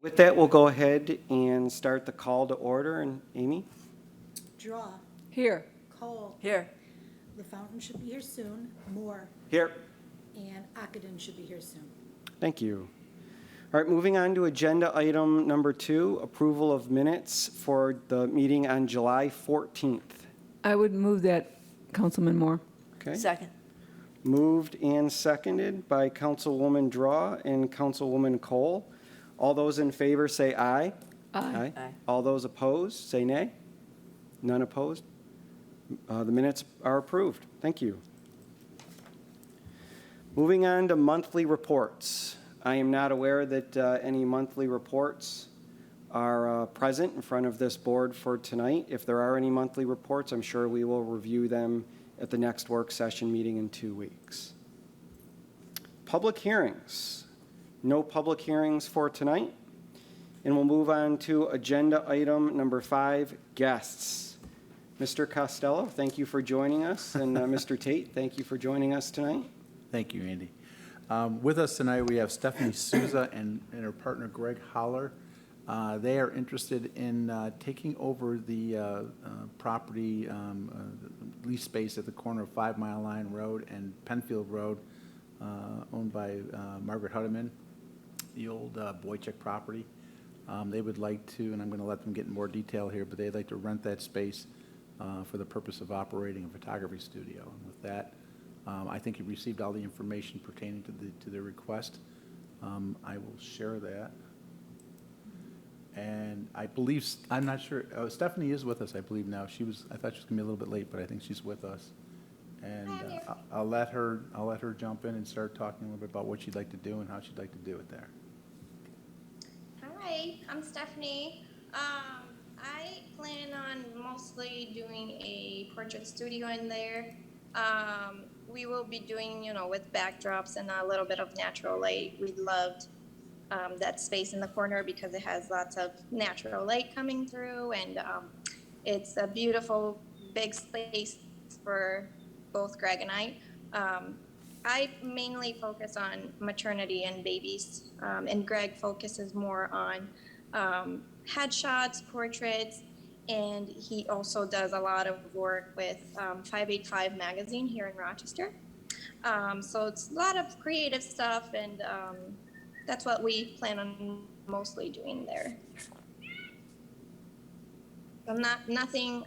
With that, we'll go ahead and start the call to order. And Amy? Draw. Here. Cole. Here. LaFountain should be here soon. Moore. Here. And Ockenden should be here soon. Thank you. All right, moving on to agenda item number 2, approval of minutes for the meeting on July 14th. I would move that, Councilman Moore. Okay. Second. Moved and seconded by Councilwoman Draw and Councilwoman Cole. All those in favor say aye. Aye. Aye. All those opposed say nay. None opposed. The minutes are approved. Thank you. Moving on to monthly reports. I am not aware that any monthly reports are present in front of this board for tonight. If there are any monthly reports, I'm sure we will review them at the next work session meeting in 2 weeks. Public hearings. No public hearings for tonight. And we'll move on to agenda item number 5, guests. Mr. Costello, thank you for joining us. And Mr. Tait, thank you for joining us tonight. Thank you, Andy. With us tonight, we have Sthefanie Souza and her partner, Greg Holler. They are interested in taking over the property, lease space at the corner of 5 Mile Line Road and Penfield Road, owned by Margaret Hutteman, the old Boychuk property. They would like to, and I'm going to let them get in more detail here, but they'd like to rent that space for the purpose of operating a photography studio. And with that, I think you received all the information pertaining to the request. I will share that. And I believe, I'm not sure, Sthefanie is with us, I believe now. I thought she was going to be a little bit late, but I think she's with us. And I'll let her jump in and start talking a little bit about what she'd like to do and how she'd like to do it there. Hi, I'm Sthefanie. I plan on mostly doing a portrait studio in there. We will be doing, with backdrops and a little bit of natural light. We loved that space in the corner because it has lots of natural light coming through, and it's a beautiful big space for both Greg and I. I mainly focus on maternity and babies, and Greg focuses more on headshots, portraits, and he also does a lot of work with 585 magazine here in Rochester. So it's a lot of creative stuff, and that's what we plan on mostly doing there. So nothing,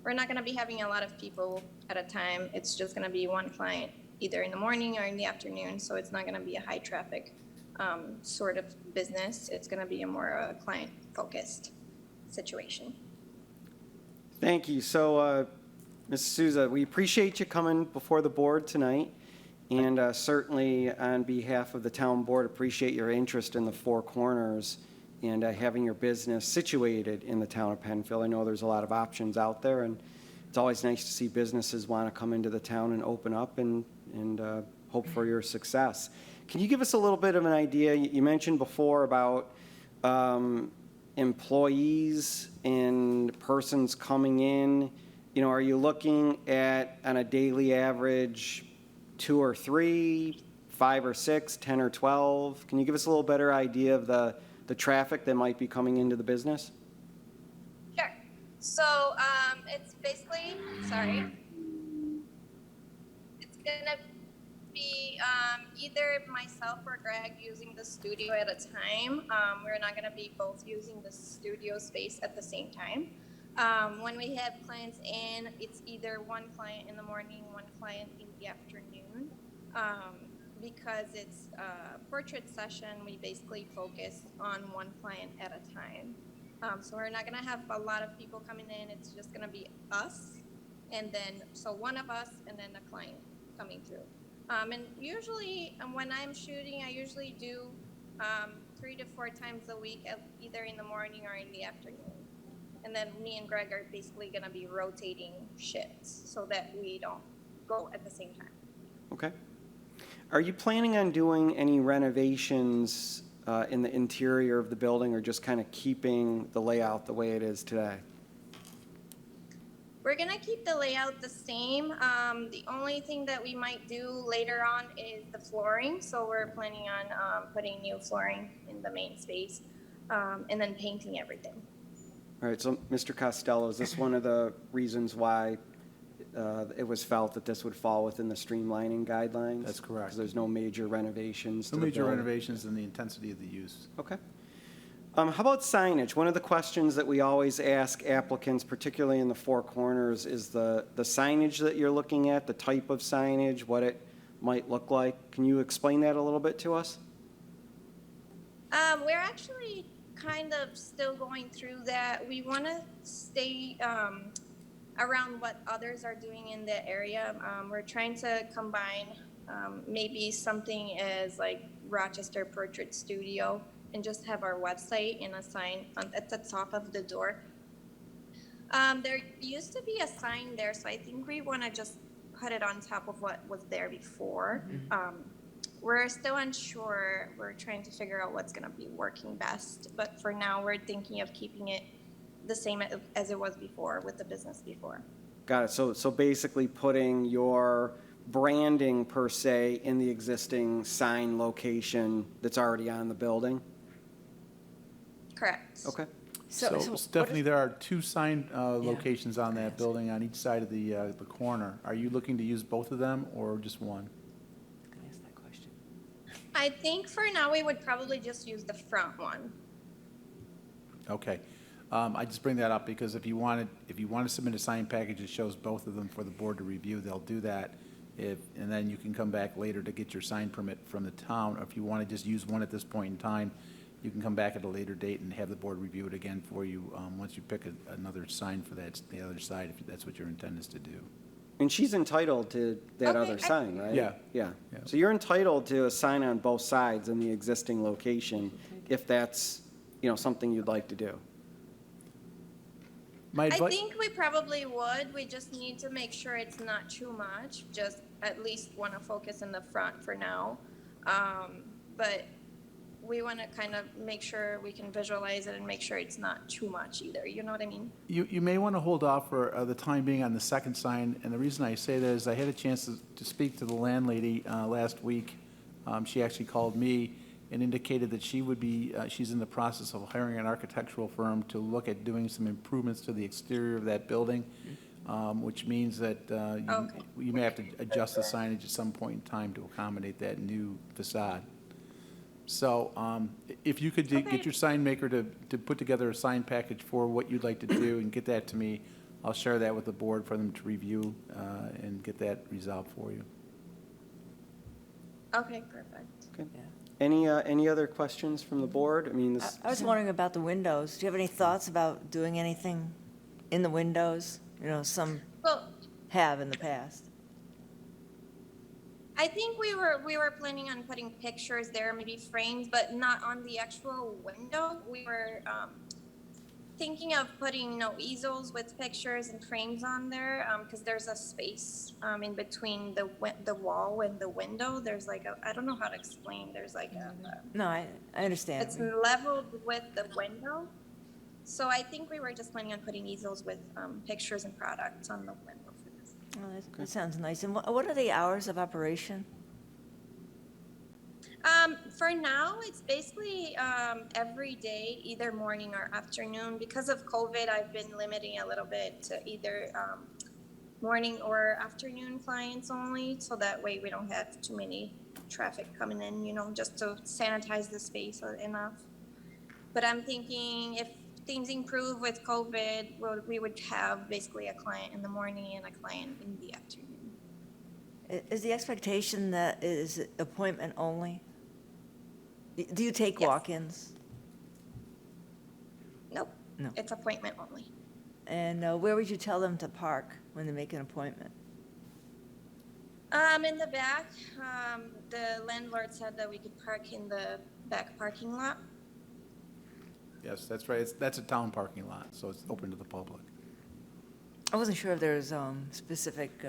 we're not going to be having a lot of people at a time. It's just going to be one client, either in the morning or in the afternoon. So it's not going to be a high traffic sort of business. It's going to be a more client focused situation. Thank you. So, Ms. Souza, we appreciate you coming before the board tonight. And certainly on behalf of the town board, appreciate your interest in the Four Corners and having your business situated in the town of Penfield. I know there's a lot of options out there, and it's always nice to see businesses want to come into the town and open up and hope for your success. Can you give us a little bit of an idea? You mentioned before about employees and persons coming in. Are you looking at, on a daily average, 2 or 3, 5 or 6, 10 or 12? Can you give us a little better idea of the traffic that might be coming into the business? Sure. So it's basically, it's gonna be either myself or Greg using the studio at a time. We're not gonna be both using the studio space at the same time. When we have clients in, it's either one client in the morning, one client in the afternoon. Because it's a portrait session, we basically focus on one client at a time. So we're not gonna have a lot of people coming in. It's just gonna be us, and then, so one of us and then a client coming through. And usually when I'm shooting, I usually do 3 to 4 times a week, either in the morning or in the afternoon. And then me and Greg are basically going to be rotating shifts so that we don't go at the same time. Okay. Are you planning on doing any renovations in the interior of the building, or just kind of keeping the layout the way it is today? We're gonna keep the layout the same. The only thing that we might do later on is the flooring. So we're planning on putting new flooring in the main space, and then painting everything. All right, so Mr. Costello, is this one of the reasons why it was felt that this would fall within the streamlining guidelines? That's correct. 'Cause there's no major renovations to No the major building? renovations in the intensity of the use. Okay. How about signage? One of the questions that we always ask applicants, particularly in the Four Corners, is the signage that you're looking at, the type of signage, what it might look like. Can you explain that a little bit to us? We're actually kind of still going through that. We want to stay around what others are doing in the area. We're trying to combine maybe something as like Rochester Portrait Studio and just have our website and a sign at the top of the door. There used to be a sign there, so I think we want to just put it on top of what was there before. We're still unsure. We're trying to figure out what's going to be working best. But for now, we're thinking of keeping it the same as it was before with the business before. Got it. So basically putting your branding per se in the existing sign location that's already on the building? Correct. Okay. So Stephanie, there are two sign locations on that building on each side of the corner. Are you looking to use both of them or just one? I think for now we would probably just use the front one. Okay. I just bring that up because if you want to submit a sign package that shows both of them for the board to review, they'll do that. And then you can come back later to get your sign permit from the town. Or if you want to just use one at this point in time, you can come back at a later date and have the board review it again for you once you pick another sign for the other side, if that's what your intent is to do. And she's entitled to that Okay, other sign, right? Yeah. Yeah. Yeah. So you're entitled to a sign on both sides in the existing location if that's, something you'd like to do. My I think we probably would. We just need to make sure it's not too much. Just at least want to focus in the front for now. But we want to kind of make sure we can visualize it and make sure it's not too much either. You know what I mean? You may want to hold off for the time being on the second sign, and the reason I say that is I had a chance to speak to the landlady last week. She actually called me and indicated that she's in the process of hiring an architectural firm to look at doing some improvements to the exterior of that building, which means that you may have to adjust the signage at some point in time to accommodate that new facade. So if you could get your sign maker to put together a sign package for what you'd like to do and get that to me, I'll share that with the board for them to review and get that resolved for you. Okay, perfect. Okay. Any other questions from the board? I mean, I was wondering about the windows. Do you have any thoughts about doing anything in the windows? Some Well, have in the past. I think we were planning on putting pictures there, maybe frames, but not on the actual window. We were thinking of putting easels with pictures and frames on there because there's a space in between the wall and the window. There's like I don't know how to explain. There's like No, I understand. it's leveled with the window. So I think we were just planning on putting easels with pictures and products on the window for this. Oh, that sounds nice. And what are the hours of operation? For now, it's basically every day, either morning or afternoon. Because of COVID, I've been limiting a little bit to either morning or afternoon clients only, so that way we don't have too many traffic coming in, just to sanitize the space enough. But I'm thinking if things improve with COVID, we would have basically a client in the morning and a client in the afternoon. Is the expectation that it is appointment only? Do you take Yes. walk-ins? Nope. No. It's appointment only. And where would you tell them to park when they make an appointment? In the back, the landlord said that we could park in the back parking lot. Yes, that's right. That's a town parking lot, so it's open to the public. I wasn't sure if there's specific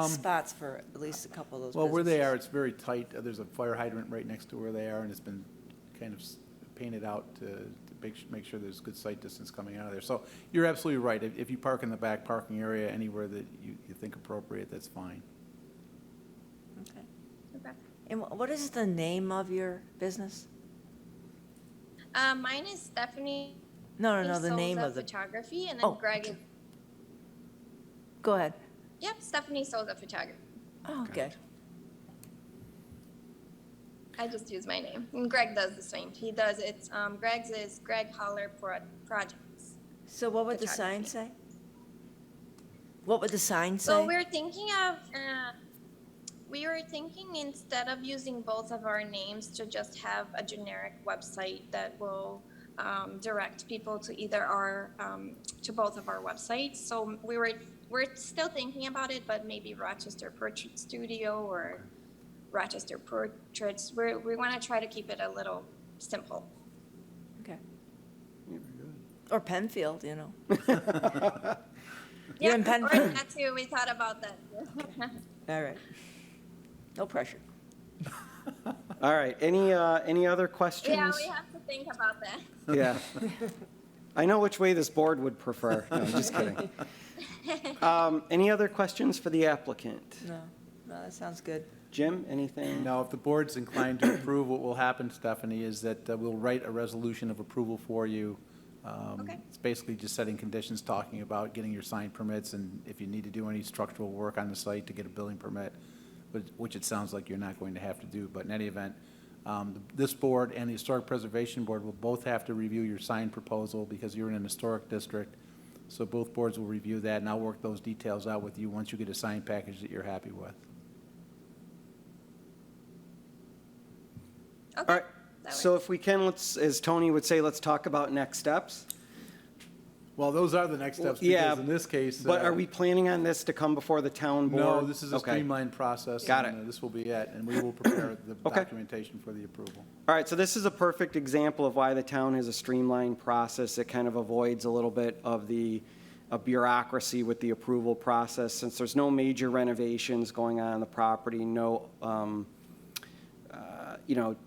spots for at least a couple of those Well, where they are, businesses. it's very tight. There's a fire hydrant right next to where they are, and it's been kind of painted out to make sure there's good sight distance coming out of there. So you're absolutely right. If you park in the back parking area anywhere that you think appropriate, that's fine. Okay. Okay. And what is the name of your business? Mine is Sthefanie No, the name Souza of the, Photography, and then Oh, Greg is, go ahead. yep, Sthefanie Souza Photography. Oh, okay. I just use my name. And Greg does the same. He does, Greg's is Greg Holler Projects. So what would the sign Photography. say? What would the sign say? So we were thinking instead of using both of our names to just have a generic website that will direct people to either to both of our websites. So we're still thinking about it, but maybe Rochester Portrait Studio or Rochester Portraits. We want to try to keep it a little simple. Okay. Or Penfield, you know. Yeah, in or Penfield? that too. We thought about that. All right. No pressure. All right, any other questions? Yeah, we have to think about that. Yeah. I know which way this board would prefer. No, I'm just kidding. Any other questions for the applicant? No, that sounds good. Jim, anything? Now, if the board's inclined to approve, what will happen, Stephanie, is that we'll write a resolution of approval for you. Okay. It's basically just setting conditions, talking about getting your sign permits, and if you need to do any structural work on the site to get a building permit, which it sounds like you're not going to have to do. But in any event, this board and the Historic Preservation Board will both have to review your sign proposal because you're in an historic district. So both boards will review that, and I'll work those details out with you once you get a sign package that you're happy with. Okay. All right, that so works. if we can, as Tony would say, let's talk about next steps. Well, those are the next steps, Yeah, because in this case. But are we planning on this to come before the town board? No, this is a Okay. streamlined process. Got and, it. This will be it, and we will prepare the Okay. documentation for the approval. All right, so this is a perfect example of why the town has a streamlined process. It kind of avoids a little bit of the bureaucracy with the approval process. Since there's no major renovations going on the property, no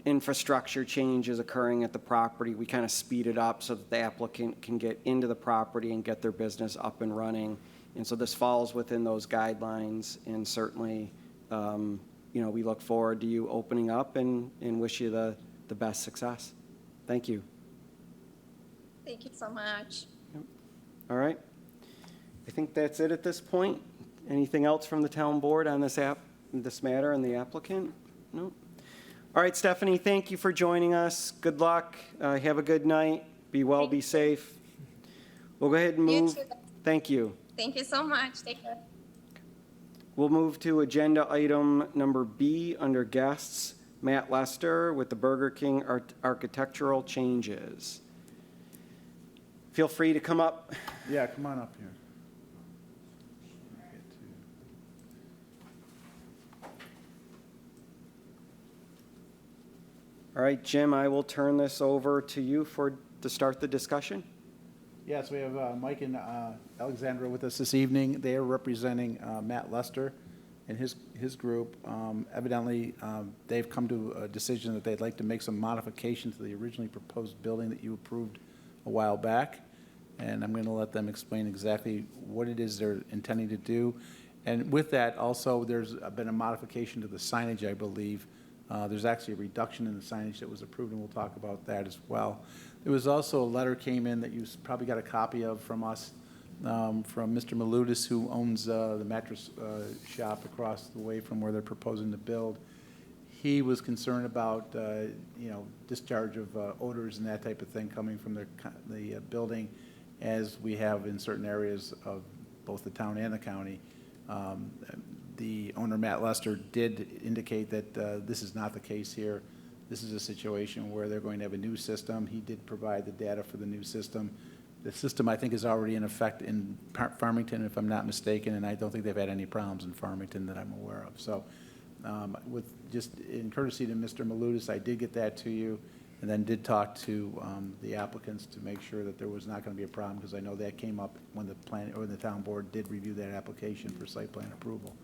infrastructure changes occurring at the property, we kind of speed it up so that the applicant can get into the property and get their business up and running. And so this falls within those guidelines, and certainly, we look forward to you opening up and wish you the best success. Thank you. Thank you so much. All right. I think that's it at this point. Anything else from the town board on this matter and the applicant? No? All right, Stephanie, thank you for joining us. Good luck. Have a good night. Be well, be safe. We'll go ahead and You move. too. Thank you. Thank you so much. Take care. We'll move to agenda item number B under guests, Matt Lester with the Burger King architectural changes. Feel free to come up. Yeah, come on up here. All right, Jim, I will turn this over to you to start the discussion. Yes, we have Mike and Alexandra with us this evening. They are representing Matt Lester and his group. Evidently, they've come to a decision that they'd like to make some modification to the originally proposed building that you approved a while back. And I'm going to let them explain exactly what it is they're intending to do. And with that, also, there's been a modification to the signage, I believe. There's actually a reduction in the signage that was approved, and we'll talk about that as well. There was also a letter came in that you probably got a copy of from us, from Mr. Maludis, who owns the mattress shop across the way from where they're proposing to build. He was concerned about, discharge of odors and that type of thing coming from the building, as we have in certain areas of both the town and the county. The owner, Matt Lester, did indicate that this is not the case here. This is a situation where they're going to have a new system. He did provide the data for the new system. The system, I think, is already in effect in Farmington, if I'm not mistaken, and I don't think they've had any problems in Farmington that I'm aware of. So with just in courtesy to Mr. Maludis, I did get that to you, and then did talk to the applicants to make sure that there was not going to be a problem, because I know that came up when the town board did review that application for site plan approval.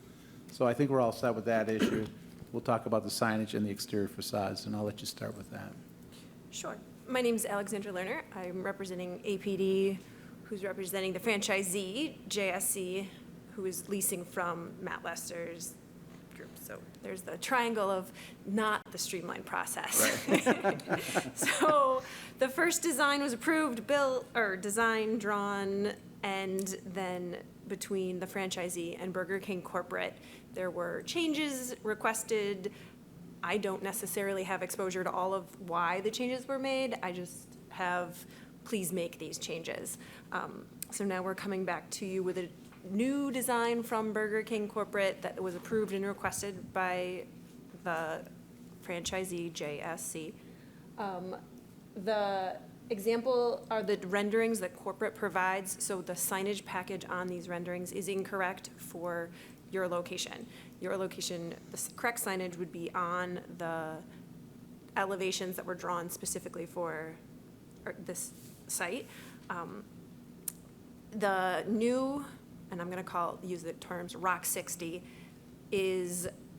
So I think we're all set with that issue. We'll talk about the signage and the exterior facades, and I'll let you start with that. Sure. My name's Alexandra Lerner. I'm representing APD, who's representing the franchisee, JSC, who is leasing from Matt Lester's group. So there's the triangle of not the streamline process. So the first design was approved, built, or design drawn, and then between the franchisee and Burger King corporate, there were changes requested. I don't necessarily have exposure to all of why the changes were made. I just have, please make these changes. So now we're coming back to you with a new design from Burger King corporate that was approved and requested by the franchisee, JSC. The example are the renderings that corporate provides. So the signage package on these renderings is incorrect for your location. Your location, the correct signage would be on the elevations that were drawn specifically for this site. The new, and I'm gonna use the terms Rock 60, it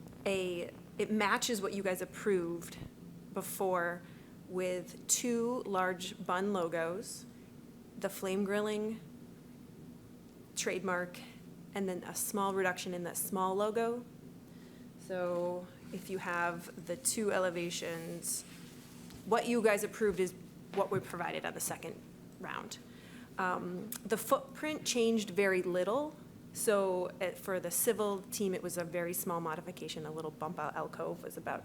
matches what you guys approved before with 2 large bun logos, the flame grilling trademark, and then a small reduction in the small logo. So if you have the 2 elevations, what you guys approved is what we provided on the second round. The footprint changed very little. So for the civil team, it was a very small modification. A little bump out alcove was about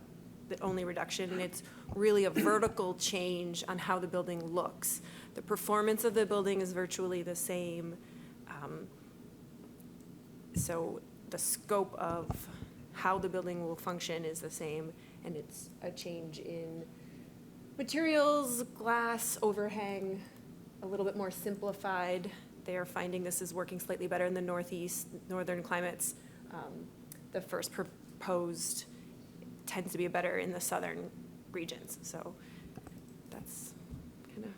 the only reduction, and it's really a vertical change on how the building looks. The performance of the building is virtually the same. So the scope of how the building will function is the same, and it's a change in materials, glass, overhang, a little bit more simplified. They are finding this is working slightly better in the northern climates. The first proposed tends to be better in the southern regions. So that's kind of,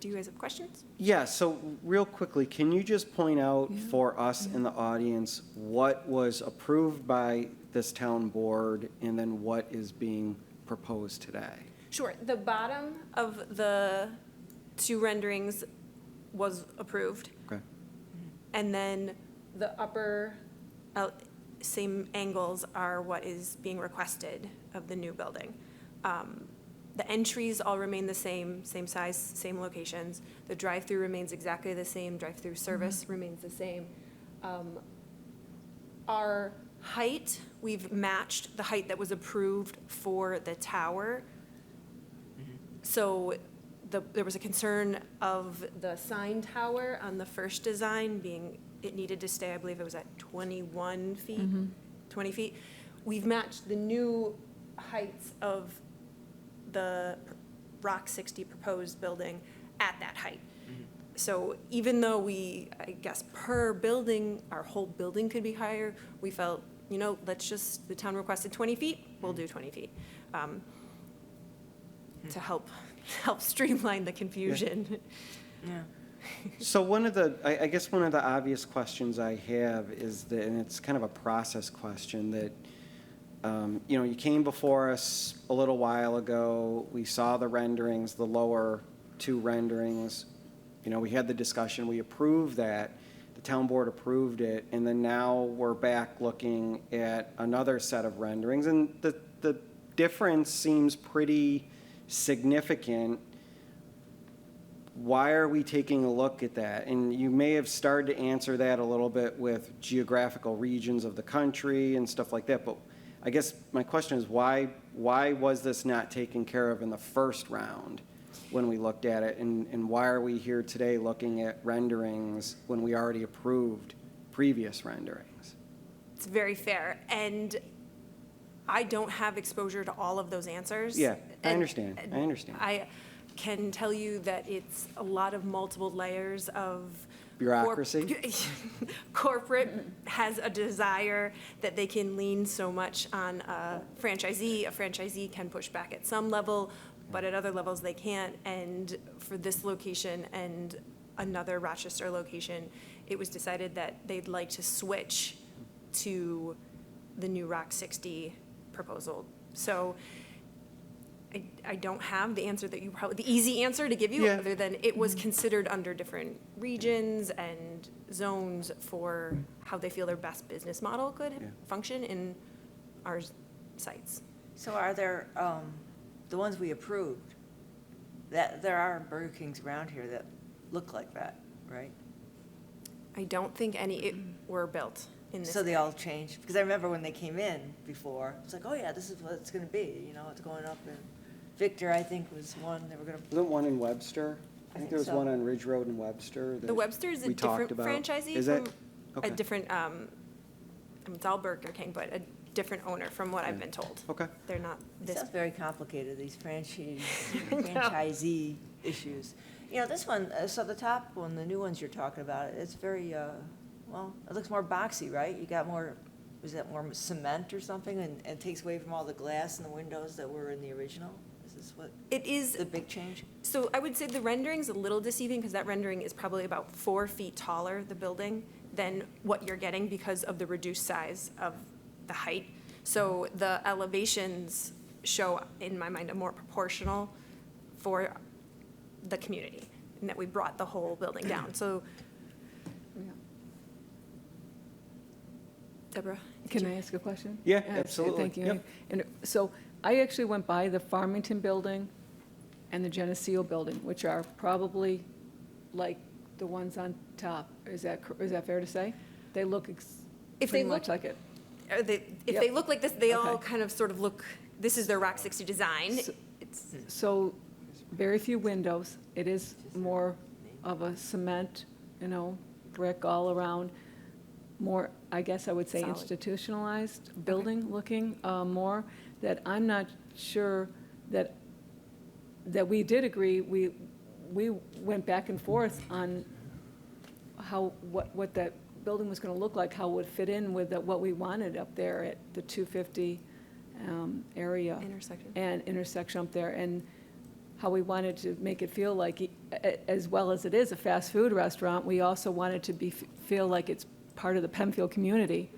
do you guys have questions? Yeah, so real quickly, can you just point out for us in the audience what was approved by this town board and then what is being proposed today? Sure. The bottom of the 2 renderings was approved. Okay. And then the upper same angles are what is being requested of the new building. The entries all remain the same size, same locations. The drive-through remains exactly the same. Drive-through service remains the same. Our height, we've matched the height that was approved for the tower. So there was a concern of the sign tower on the first design being, it needed to stay, I believe it was at 21 feet, 20 feet. We've matched the new heights of the Rock 60 proposed building at that height. So even though I guess per building, our whole building could be higher, we felt, the town requested 20 feet, we'll do 20 feet. To help streamline the confusion. Yeah. So one of the obvious questions I have is that, and it's kind of a process question, that you came before us a little while ago. We saw the renderings, the lower 2 renderings. We had the discussion. We approved that. The town board approved it, and then now we're back looking at another set of renderings, and the difference seems pretty significant. Why are we taking a look at that? And you may have started to answer that a little bit with geographical regions of the country and stuff like that, but I guess my question is why was this not taken care of in the first round when we looked at it, and why are we here today looking at renderings when we already approved previous renderings? It's very fair, and I don't have exposure to all of those answers. Yeah, I understand. I can tell you that it's a lot of multiple layers of bureaucracy. Corporate has a desire that they can lean so much on a franchisee. A franchisee can push back at some level, but at other levels they can't. And for this location and another Rochester location, it was decided that they'd like to switch to the new Rock 60 proposal. So I don't have the answer that you probably, the easy answer to give you, Yeah. other than it was considered under different regions and zones for how they feel their best business model could Yeah. function in our sites. So are there, the ones we approved, that, there are Burger Kings around here that look like that, right? I don't think any were built in this. So they all changed? Because I remember when they came in before, it's like, oh yeah, this is what it's gonna be, you know, it's going up. And Victor, I think, was one they were gonna, Wasn't one in Webster? I think there was so. one on Ridge Road in Webster. The that Webster is a we talked different about. franchisee Is from it? a Okay. different, it's all Burger King, but a different owner from what I've been told. Okay. They're not it this. sounds very complicated, these franchisee issues. You know, this one, so the top one, the new ones you're talking about, it's very, well, it looks more boxy, right? You got more, is that more cement or something, and it takes away from all the glass in the windows that were in the original? Is this what, It is, the big change? so I would say the rendering's a little deceiving because that rendering is probably about 4 feet taller, the building, than what you're getting because of the reduced size of the height. So the elevations show, in my mind, a more proportional for the community, and that we brought the whole building down. So, Deborah? Can I ask a question? Yeah, Yes, absolutely. Thank you. Yep. And so I actually went by the Farmington building and the Geneseo building, which are probably like the ones on top. Is that fair to say? They look If they pretty much look- like it. If Yep. they look like this, they all Okay. kind of sort of look, this is their Rock 60 design. So- It's, So very few windows. It is more of a cement, brick all around. More, I guess I would say Solid. institutionalized building looking more, that I'm not sure that we did agree. We went back and forth on what that building was going to look like, how it would fit in with what we wanted up there at the 250 area. Intersection. And intersection up there, and how we wanted to make it feel like, as well as it is a fast food restaurant, we also wanted to feel like it's part of the Penfield community.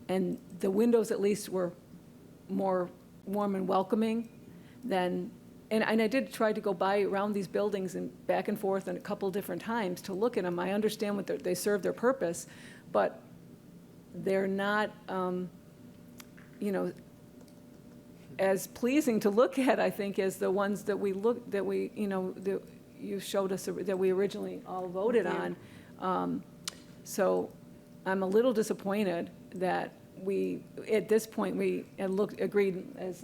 And the windows at least were more warm and welcoming than, and I did try to go by around these buildings and back and forth and a couple different times to look at them. I understand they serve their purpose, but they're not, as pleasing to look at, I think, as the ones that you showed us, that we originally all voted on. So I'm a little disappointed that we, at this point, we had agreed, as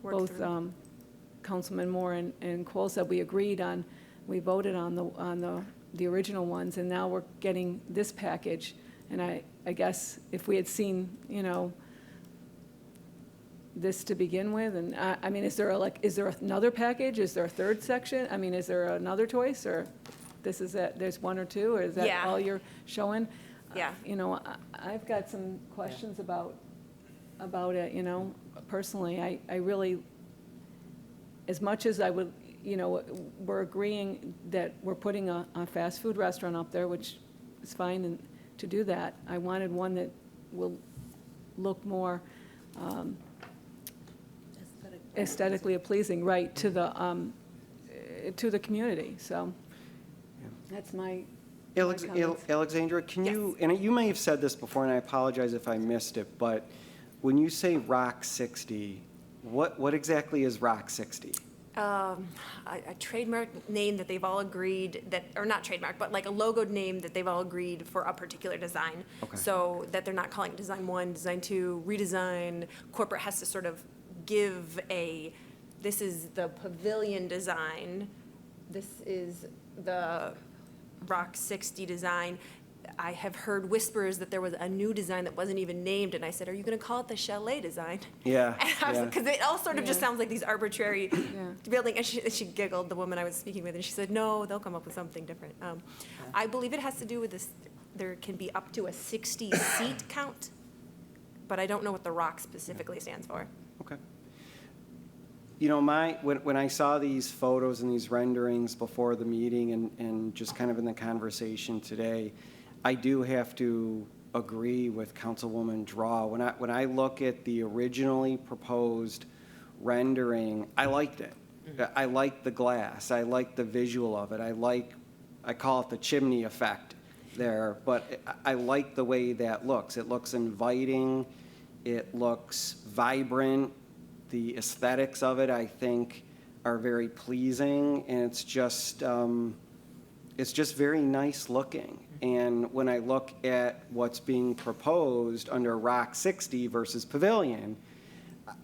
Worked both through. Councilman Moore and Cole said, we voted on the original ones, and now we're getting this package. And I guess if we had seen, this to begin with, and I mean, is there another package? Is there a third section? I mean, is there another choice, or this is it, there's one or two, or is that Yeah. all you're showing? Yeah. I've got some questions about it, personally. I really, as much as I would, we're agreeing that we're putting a fast food restaurant up there, which is fine and to do that. I wanted one that will look more aesthetically pleasing, right, to the community, so that's my comments. Alexandra, can you, and you may have said this before, and I apologize if I missed it, but when you say Rock 60, what exactly is Rock 60? A trademark name that they've all agreed that, or not trademark, but like a logoed name that they've all agreed for a particular design. Okay. So that they're not calling it design 1, design 2, redesign. Corporate has to sort of give this is the pavilion design, this is the Rock 60 design. I have heard whispers that there was a new design that wasn't even named, and I said, are you going to call it the Chalet design? Yeah, Because it all sort of just Yeah. sounds like these arbitrary building, and she giggled, the woman I was speaking with, and she said, no, they'll come up with something different. I believe it has to do with this, there can be up to a 60 seat count, but I don't know what the Rock specifically stands for. Okay. When I saw these photos and these renderings before the meeting and just kind of in the conversation today, I do have to agree with Councilwoman Draw. When I look at the originally proposed rendering, I liked it. I like the glass. I like the visual of it. I call it the chimney effect there, but I like the way that looks. It looks inviting. It looks vibrant. The aesthetics of it, I think, are very pleasing, and it's just very nice looking. And when I look at what's being proposed under Rock 60 versus Pavilion,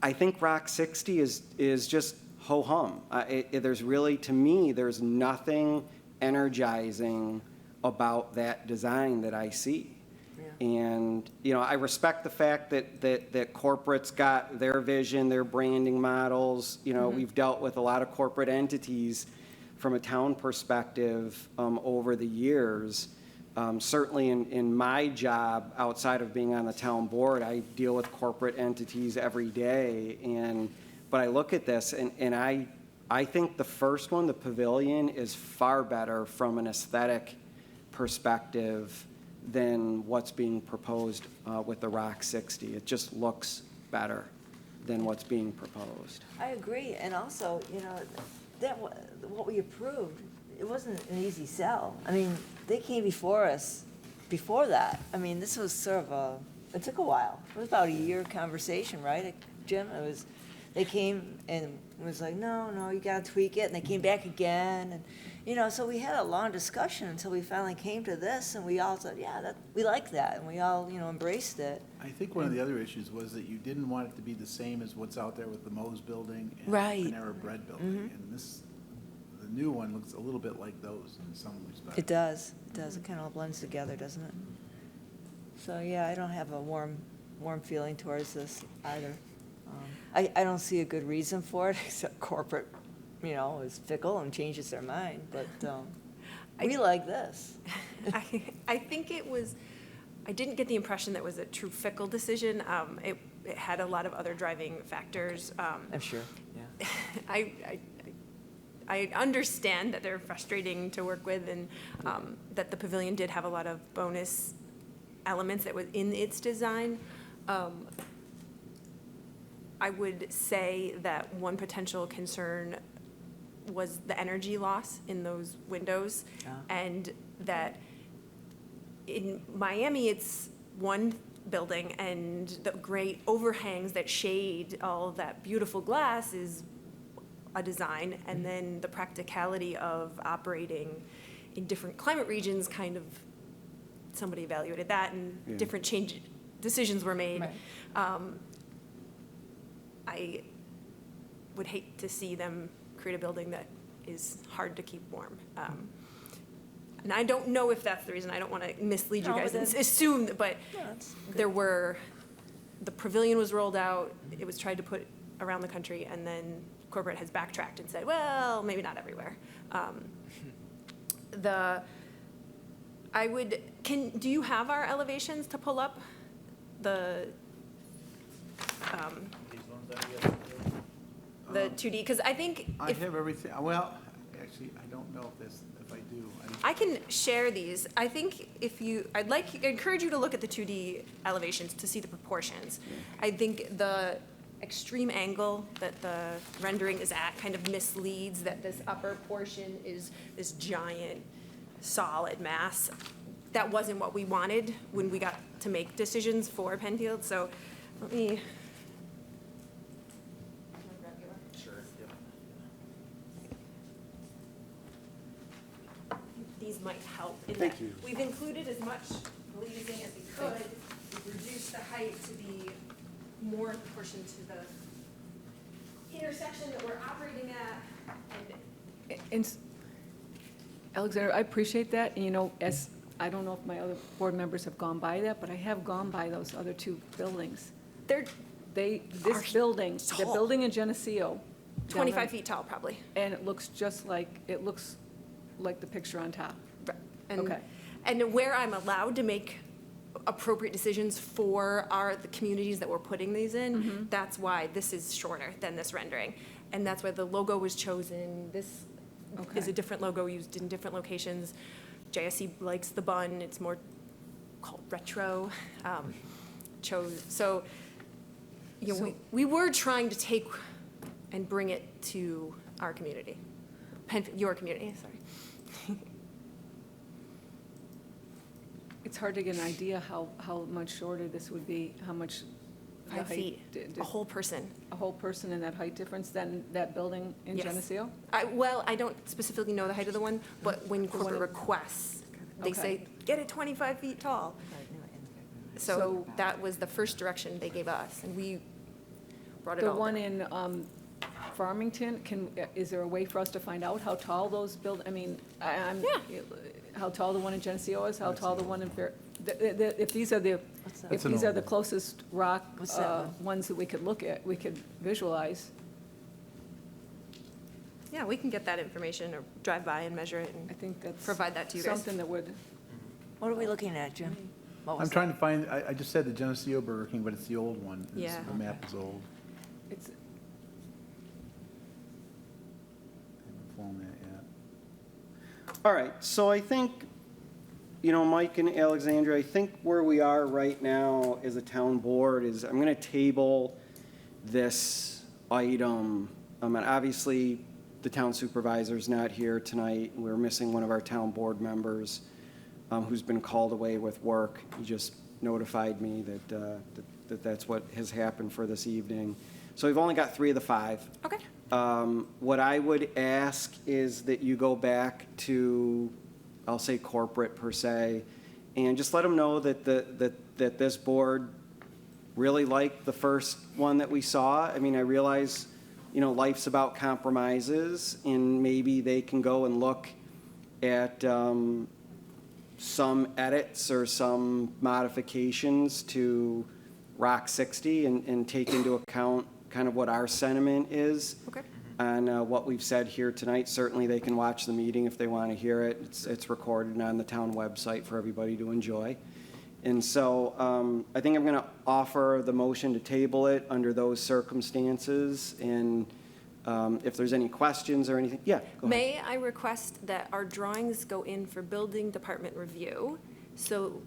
I think Rock 60 is just ho-hum. There's really, to me, there's nothing energizing about that design that I see. And, I respect the fact that corporate's got their vision, their branding models. We've dealt with a lot of corporate entities from a town perspective over the years. Certainly in my job, outside of being on the town board, I deal with corporate entities every day. But I look at this, and I think the first one, the Pavilion, is far better from an aesthetic perspective than what's being proposed with the Rock 60. It just looks better than what's being proposed. I agree, and also, that what we approved, it wasn't an easy sell. I mean, they came before us before that. I mean, this was sort of it took a while. It was about a year conversation, right, Jim? They came and it was like, no, you gotta tweak it, and they came back again, and, so we had a long discussion until we finally came to this, and we all said, we like that, and we all, embraced it. I think one of the other issues was that you didn't want it to be the same as what's out there with the Moe's building and Right. the Panera Bread building. And the new one looks a little bit like those in some respects. It does. It kind of all blends together, doesn't it? So, I don't have a warm feeling towards this either. I don't see a good reason for it, except corporate, is fickle and changes their mind, but we like this. I think I didn't get the impression that it was a true fickle decision. It had a lot of other driving factors. I'm sure, yeah. I understand that they're frustrating to work with, and that the Pavilion did have a lot of bonus elements that was in its design. I would say that one potential concern was the energy loss in those windows, and that in Miami, it's one building, and the great overhangs that shade all that beautiful glass is a design, and then the practicality of operating in different climate regions, kind of, somebody evaluated that, and different decisions were made. Right. I would hate to see them create a building that is hard to keep warm. And I don't know if that's the reason. I don't want to mislead you No, guys but and then- assume, but That's the Pavilion was rolled out, it was tried to put around the country, and then corporate has backtracked and said, well, maybe not everywhere. Do you have our elevations to pull up? The 2D, because I think I if have everything, well, actually, I don't know if I do. I can share these. I think I'd encourage you to look at the 2D elevations to see the proportions. I think the extreme angle that the rendering is at kind of misleads that this upper portion is this giant solid mass. That wasn't what we wanted when we got to make decisions for Penfield, so let me. These might help in Thank that you. we've included as much glazing as we could. We've reduced the height to be more in proportion to the intersection that we're operating at. And Alexander, I appreciate that, and as, I don't know if my other board members have gone by that, but I have gone by those other two buildings. They're This building, the tall. building in Geneseo. down 25 there, feet tall, probably. And it looks like the picture on top. And, Okay. And where I'm allowed to make appropriate decisions for the communities that we're putting these in, that's why this is shorter than this rendering. And that's why the logo was chosen. This is Okay. a different logo used in different locations. JSC likes the bun. It's more called retro. So we were trying to take and bring it to our community, your community, sorry. It's hard to get an idea how much shorter this would be, how much. the 5 height feet, a whole person. A whole person in that height difference than that building in Yes. Geneseo? Well, I don't specifically know the height of the one, but when corporate requests, they Okay. say, get it 25 feet tall. So So- that was the first direction they gave us, and we brought it The all one down. in Farmington, is there a way for us to find out how tall those I'm how tall the one in Geneseo is, how tall the one in if these are the, if That's an these are old the one. closest rock What's that one? ones that we could look at, we could visualize. Yeah, we can get that information or drive by and measure it I and think that's. provide that to you guys. Something that would, What are we looking at, Jim? What I'm was trying to find, I just said the Geneseo Burger King, but it's the old one. Yeah. The map is old. it's, I haven't flown that yet. All right, so I think, Mike and Alexandra, I think where we are right now as a town board is, I'm going to table this item. And obviously, the town supervisor's not here tonight. We're missing one of our town board members who's been called away with work. He just notified me that that's what has happened for this evening. So we've only got 3 of the 5. Okay. What I would ask is that you go back to, I'll say corporate per se, and just let them know that that this board really liked the first one that we saw. I mean, I realize, life's about compromises, and maybe they can go and look at some edits or some modifications to Rock 60 and take into account kind of what our sentiment is Okay. on what we've said here tonight. Certainly, they can watch the meeting if they want to hear it. It's recorded on the town website for everybody to enjoy. And so I think I'm going to offer the motion to table it under those circumstances. And if there's any questions or anything, yeah, go ahead. May I request that our drawings go in for building department review? So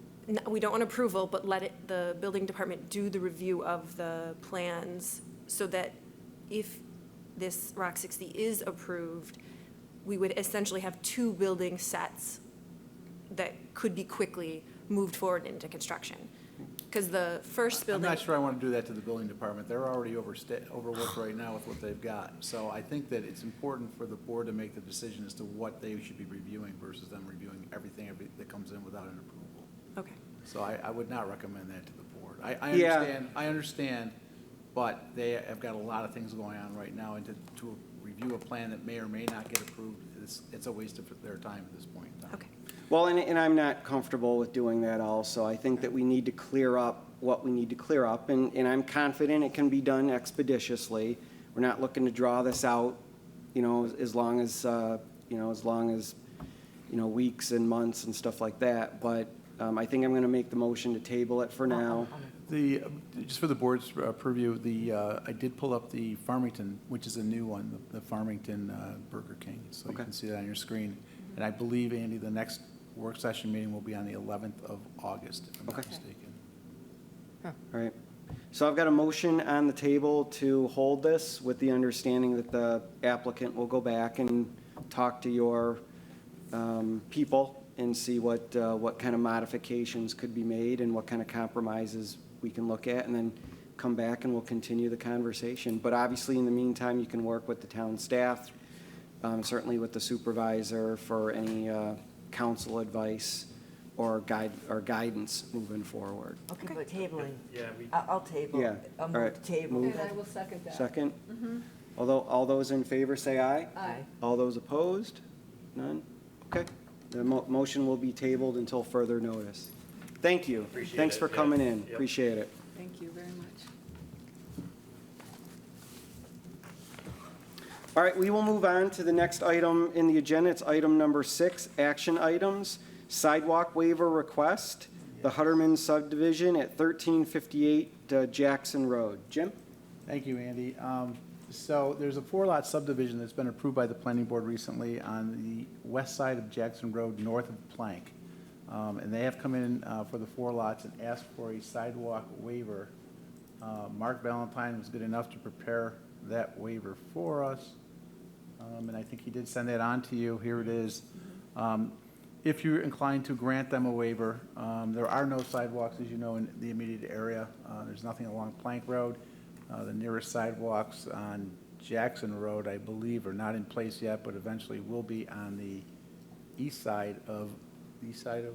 we don't want approval, but let the building department do the review of the plans so that if this Rock 60 is approved, we would essentially have 2 building sets that could be quickly moved forward into construction. Because the first I'm building. not sure I want to do that to the building department. They're already overworked right now with what they've got. So I think that it's important for the board to make the decision as to what they should be reviewing versus them reviewing everything that comes in without an approval. Okay. So I would not recommend that to the board. Yeah. I understand, but they have got a lot of things going on right now, and to review a plan that may or may not get approved, it's a waste of their time at this point in time. Okay. Well, and I'm not comfortable with doing that also. I think that we need to clear up what we need to clear up, and I'm confident it can be done expeditiously. We're not looking to draw this out, as long as weeks and months and stuff like that. But I think I'm going to make the motion to table it for now. Just for the board's purview, I did pull up the Farmington, which is a new one, the Farmington Burger King. So you Okay. can see that on your screen. And I believe, Andy, the next work session meeting will be on the 11th of August, if I'm not Okay. mistaken. All right. So I've got a motion on the table to hold this with the understanding that the applicant will go back and talk to your people and see what kind of modifications could be made and what kind of compromises we can look at, and then come back and we'll continue the conversation. But obviously, in the meantime, you can work with the town staff, certainly with the supervisor for any council advice or guidance moving forward. Okay, but tabling. Yeah, I'll table. Yeah, I'll all move right. to table. Move. and I will second that. Second? Although, all those in favor say aye? Aye. All those opposed? None? Okay. The motion will be tabled until further notice. Thank you. Appreciate Thanks it, for yeah. coming in. Yep. Appreciate it. Thank you very much. All right, we will move on to the next item in the agenda. It's item number 6, action items. Sidewalk waiver request, the Hutteman Subdivision at 1358 Jackson Road. Jim? Thank you, Andy. So there's a 4-lot subdivision that's been approved by the planning board recently on the west side of Jackson Road, north of Plank. And they have come in for the 4 lots and asked for a sidewalk waiver. Mark Valentine was good enough to prepare that waiver for us. And I think he did send that on to you. Here it is. If you're inclined to grant them a waiver, there are no sidewalks, as you know, in the immediate area. There's nothing along Plank Road. The nearest sidewalks on Jackson Road, I believe, are not in place yet, but eventually will be on the east side of. So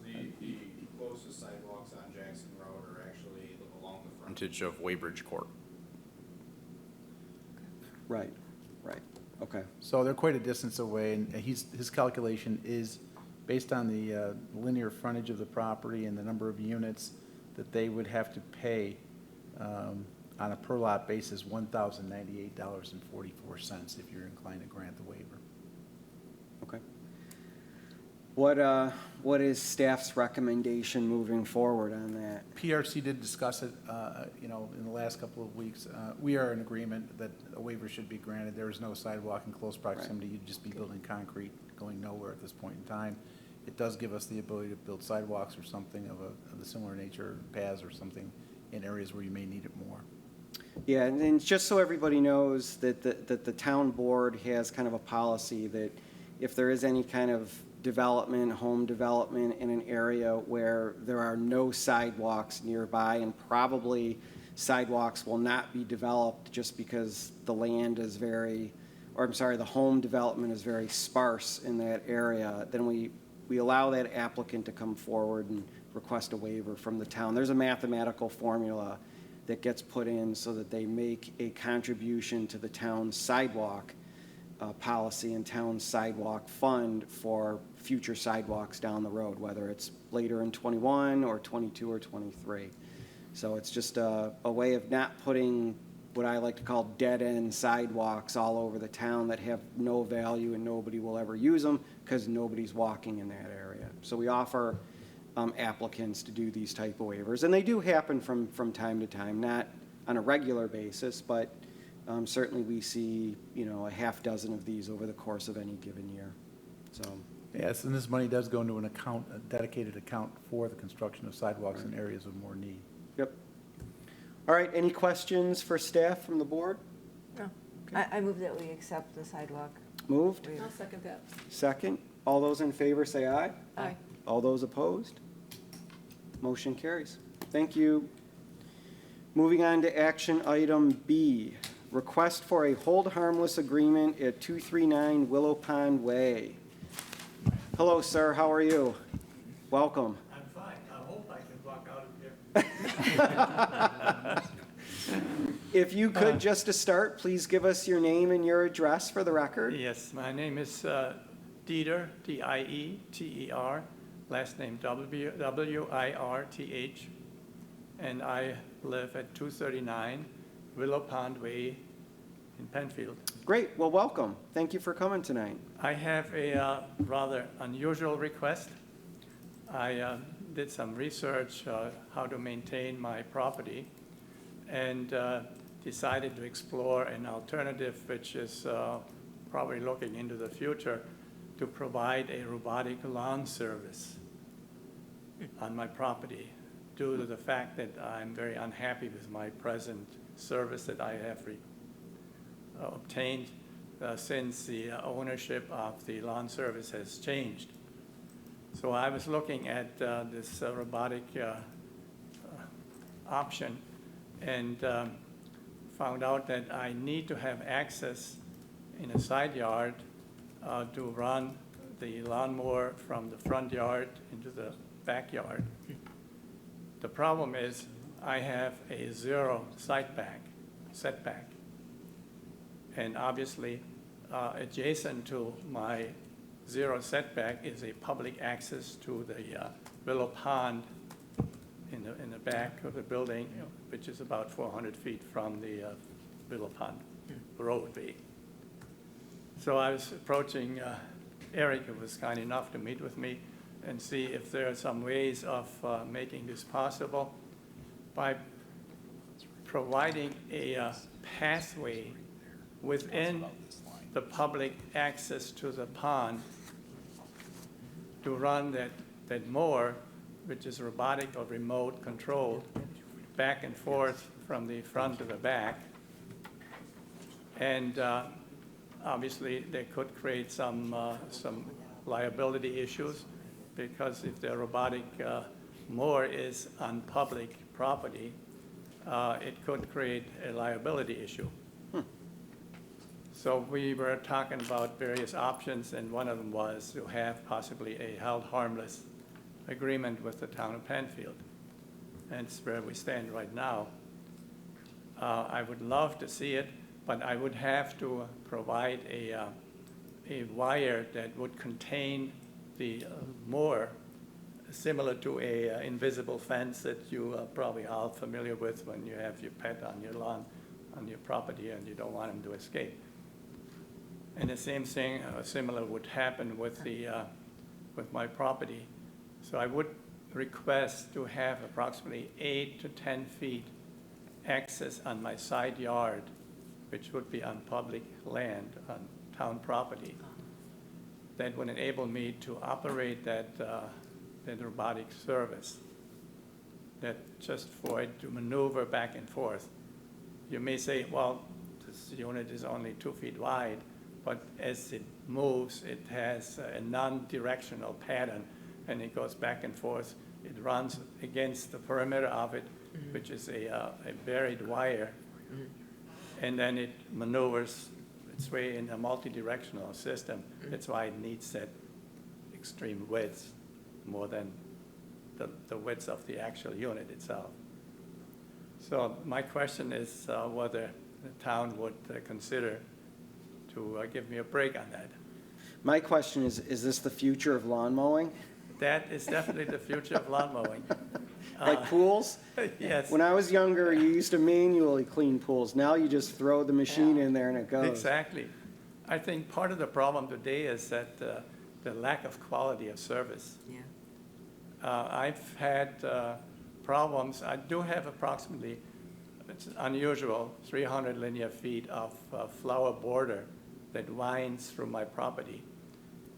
the closest sidewalks on Jackson Road are actually along the frontage of Weybridge Court. Right, right, okay. So they're quite a distance away, and his calculation is based on the linear frontage of the property and the number of units that they would have to pay on a per lot basis, $1,098.44 if you're inclined to grant the waiver. Okay. What is staff's recommendation moving forward on that? PRC did discuss it, in the last couple of weeks. We are in agreement that a waiver should be granted. There is no sidewalk in close proximity. You'd just be building concrete, going nowhere at this point in time. It does give us the ability to build sidewalks or something of a similar nature, paths or something in areas where you may need it more. Yeah, and then just so everybody knows that the town board has kind of a policy that if there is any kind of development, home development in an area where there are no sidewalks nearby, and probably sidewalks will not be developed just because the land is the home development is very sparse in that area, then we allow that applicant to come forward and request a waiver from the town. There's a mathematical formula that gets put in so that they make a contribution to the town's sidewalk policy and town sidewalk fund for future sidewalks down the road, whether it's later in 21 or 22 or 23. So it's just a way of not putting what I like to call dead-end sidewalks all over the town that have no value and nobody will ever use them because nobody's walking in that area. So we offer applicants to do these type of waivers, and they do happen from time to time, not on a regular basis, but certainly we see, a half dozen of these over the course of any given year. So, Yes, and this money does go into an account, a dedicated account for the construction of sidewalks in areas of more need. yep. All right, any questions for staff from the board? No. I move that we accept the sidewalk Moved? waiver. I'll second that. Second. All those in favor say aye. Aye. All those opposed? Motion carries. Thank you. Moving on to action item B, request for a hold harmless agreement at 239 Willow Pond Way. Hello, sir, how are you? Welcome. I'm fine. I hope I can walk out of here. If you could, just to start, please give us your name and your address for the record. Yes, my name is Dieter, D-I-E-T-E-R, last name W-I-R-T-H, and I live at 239 Willow Pond Way in Penfield. Great, well, welcome. Thank you for coming tonight. I have a rather unusual request. I did some research how to maintain my property and decided to explore an alternative which is probably looking into the future to provide a robotic lawn service on my property due to the fact that I'm very unhappy with my present service that I have obtained since the ownership of the lawn service has changed. So I was looking at this robotic option and found out that I need to have access in a side yard to run the lawnmower from the front yard into the backyard. The problem is I have a 0 setback. And obviously, adjacent to my 0 setback is a public access to the Willow Pond in the back of the building, which is about 400 feet from the Willow Pond roadway. So I was approaching Eric, who was kind enough to meet with me, and see if there are some ways of making this possible by providing a pathway within the public access to the pond to run that mower, which is robotic or remote controlled, back and forth from the front to the back. And obviously, they could create some liability issues, because if the robotic mower is on public property, it could create a liability issue. So we were talking about various options, and one of them was to have possibly a held harmless agreement with the town of Penfield. And it's where we stand right now. I would love to see it, but I would have to provide a wire that would contain the mower, similar to a invisible fence that you are probably all familiar with when you have your pet on your lawn, on your property, and you don't want him to escape. And the same thing, similar would happen with my property. So I would request to have approximately 8 to 10 feet access on my side yard, which would be on public land, on town property. That would enable me to operate that robotic service, that just for it to maneuver back and forth. You may say, well, this unit is only 2 feet wide, but as it moves, it has a non-directional pattern, and it goes back and forth. It runs against the perimeter of it, which is a buried wire, and then it maneuvers its way in a multi-directional system. That's why it needs that extreme width more than the width of the actual unit itself. So my question is whether the town would consider to give me a break on that. My question is this the future of lawn mowing? That is definitely the future of lawn mowing. Like pools? Yes. When I was younger, you used to manually clean pools. Now you just throw the machine in there and it goes. Exactly. I think part of the problem today is that the lack of quality of service. Yeah. I've had problems. I do have approximately, it's unusual, 300 linear feet of flower border that winds through my property.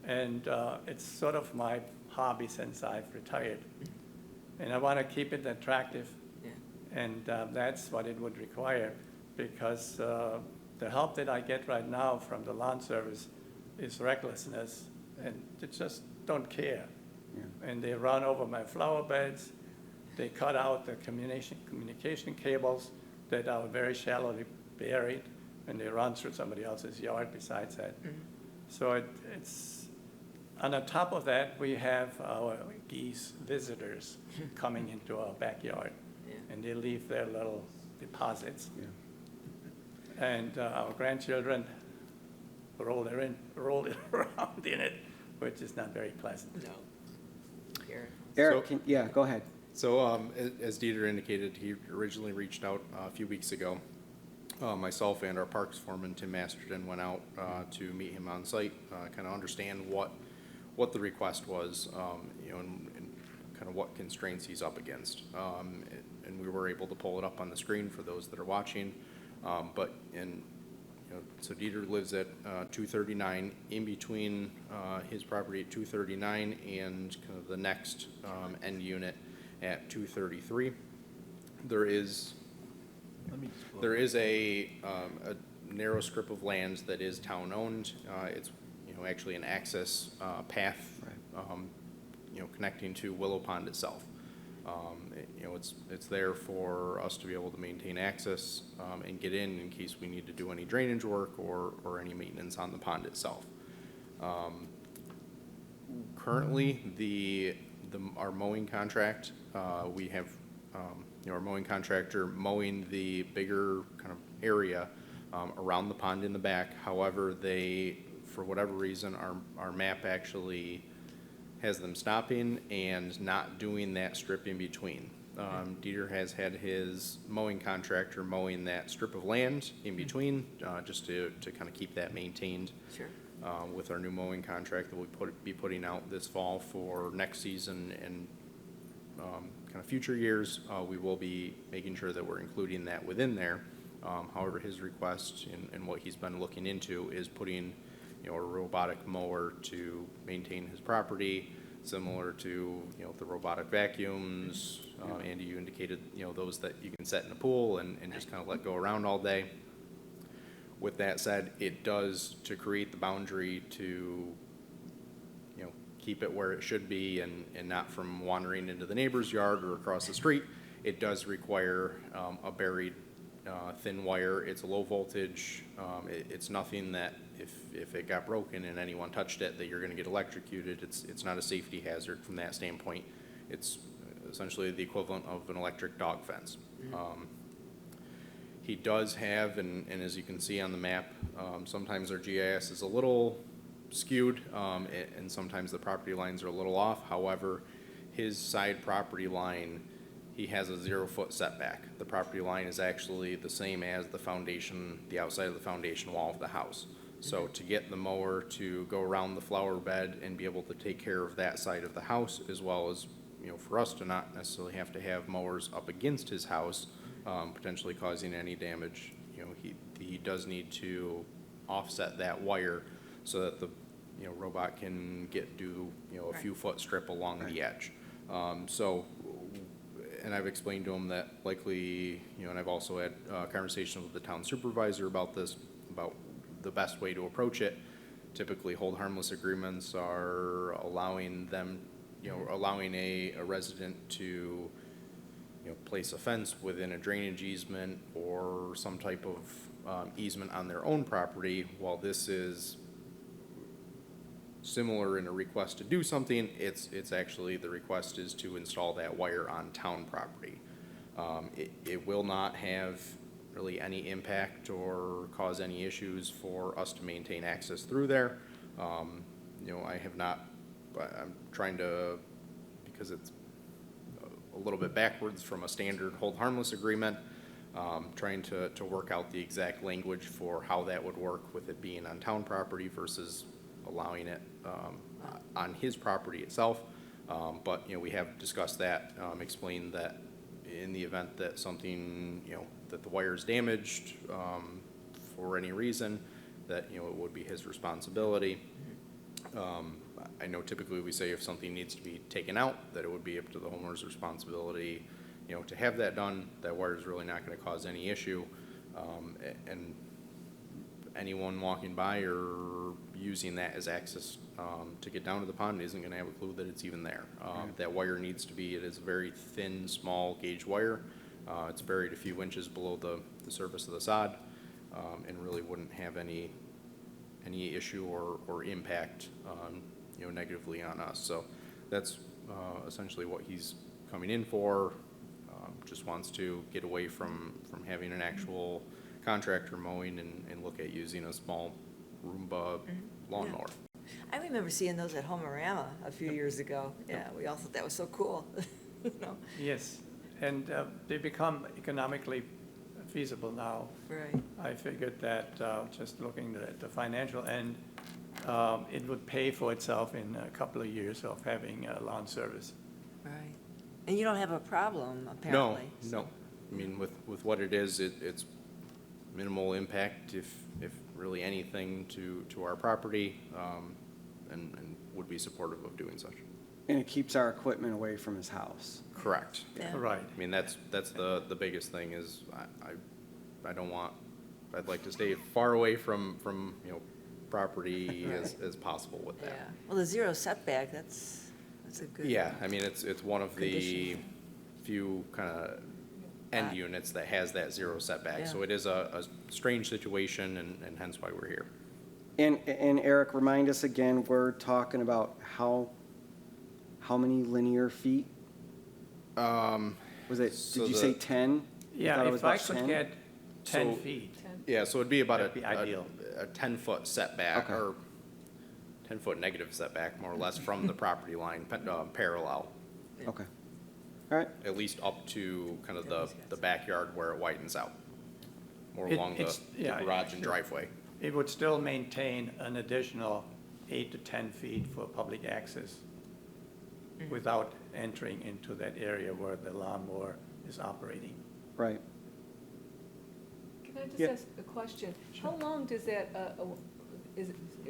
And it's sort of my hobby since I've retired. And I want to keep it attractive. Yeah. And that's what it would require, because the help that I get right now from the lawn service is recklessness, and they just don't care. Yeah. And they run over my flower beds. They cut out the communication cables that are very shallowly buried, and they run through somebody else's yard besides that. So it's, on the top of that, we have our geese visitors coming into our backyard, and they leave their little deposits. Yeah. And our grandchildren roll it around in it, which is not very pleasant. No. Eric, go ahead. So as Dieter indicated, he originally reached out a few weeks ago. Myself and our parks foreman, Tim Masterton, went out to meet him on site, kind of understand what the request was, and kind of what constraints he's up against. And we were able to pull it up on the screen for those that are watching. So Dieter lives at 239, in between his property at 239 and kind of the next end unit at 233. There is a narrow strip of land that is town owned. It's actually an access path, connecting to Willow Pond itself. It's there for us to be able to maintain access and get in case we need to do any drainage work or any maintenance on the pond itself. Currently, our mowing contract, we have our mowing contractor mowing the bigger kind of area around the pond in the back. However, they, for whatever reason, our map actually has them stopping and not doing that strip in between. Dieter has had his mowing contractor mowing that strip of land in between, just to kind of keep that maintained. Sure. With our new mowing contract that we'll be putting out this fall for next season and kind of future years, we will be making sure that we're including that within there. However, his request and what he's been looking into is putting a robotic mower to maintain his property, similar to the robotic vacuums, Andy, you indicated, those that you can set in a pool and just kind of let go around all day. With that said, it does, to create the boundary to, keep it where it should be and not from wandering into the neighbor's yard or across the street, it does require a buried thin wire. It's a low voltage. It's nothing that if it got broken and anyone touched it, that you're going to get electrocuted. It's not a safety hazard from that standpoint. It's essentially the equivalent of an electric dog fence. He does have, and as you can see on the map, sometimes our GIS is a little skewed, and sometimes the property lines are a little off. However, his side property line, he has a 0-foot setback. The property line is actually the same as the foundation, the outside of the foundation wall of the house. So to get the mower to go around the flower bed and be able to take care of that side of the house, as well as, for us to not necessarily have to have mowers up against his house, potentially causing any damage, he does need to offset that wire so that the robot can do a few foot strip along the edge. And I've explained to him that likely, and I've also had a conversation with the town supervisor about this, about the best way to approach it. Typically, hold harmless agreements are allowing them, allowing a resident to, place a fence within a drainage easement or some type of easement on their own property. While this is similar in a request to do something, it's actually, the request is to install that wire on town property. It will not have really any impact or cause any issues for us to maintain access through there. I have not, I'm trying to, because it's a little bit backwards from a standard hold harmless agreement, trying to work out the exact language for how that would work with it being on town property versus allowing it on his property itself. But, we have discussed that, explained that in the event that something, that the wire is damaged for any reason, that, it would be his responsibility. I know typically we say if something needs to be taken out, that it would be up to the homeowner's responsibility, to have that done. That wire is really not going to cause any issue. And anyone walking by or using that as access to get down to the pond isn't going to have a clue that it's even there. That wire needs to be, it is a very thin, small gauge wire. It's buried a few inches below the surface of the sod, and really wouldn't have any issue or impact, negatively on us. So that's essentially what he's coming in for. Just wants to get away from having an actual contractor mowing and look at using a small Roomba lawnmower. I remember seeing those at Homerama a few years ago. Yeah, we all thought that was so cool. Yes, and they become economically feasible now. Right. I figured that just looking at the financial end, it would pay for itself in a couple of years of having lawn service. Right. And you don't have a problem, apparently. No. I mean, with what it is, it's minimal impact, if really anything, to our property, and would be supportive of doing such. And it keeps our equipment away from his house. Correct. Yeah. Right. I mean, that's the biggest thing is I don't want, I'd like to stay far away from property as possible with that. Yeah. Well, the 0 setback, that's a good. Yeah, I mean, it's one of the condition. few kind of end units that has that 0 setback. Yeah. So it is a strange situation, and hence why we're here. And Eric, remind us again, we're talking about how many linear feet? Was it, So did you the- say 10? Yeah, thought it was if I about could 10? get 10 So- feet, Yeah, so it'd be about That'd be ideal. a 10-foot setback, Okay. or 10-foot negative setback, more or less, from the property line, parallel, Okay. All right. at least up to kind of the backyard where it widens out, more along the it's- yeah, garage and driveway. it would still maintain an additional 8 to 10 feet for public access without entering into that area where the lawnmower is operating. Right. Can I just Yeah. ask a question? How long does that,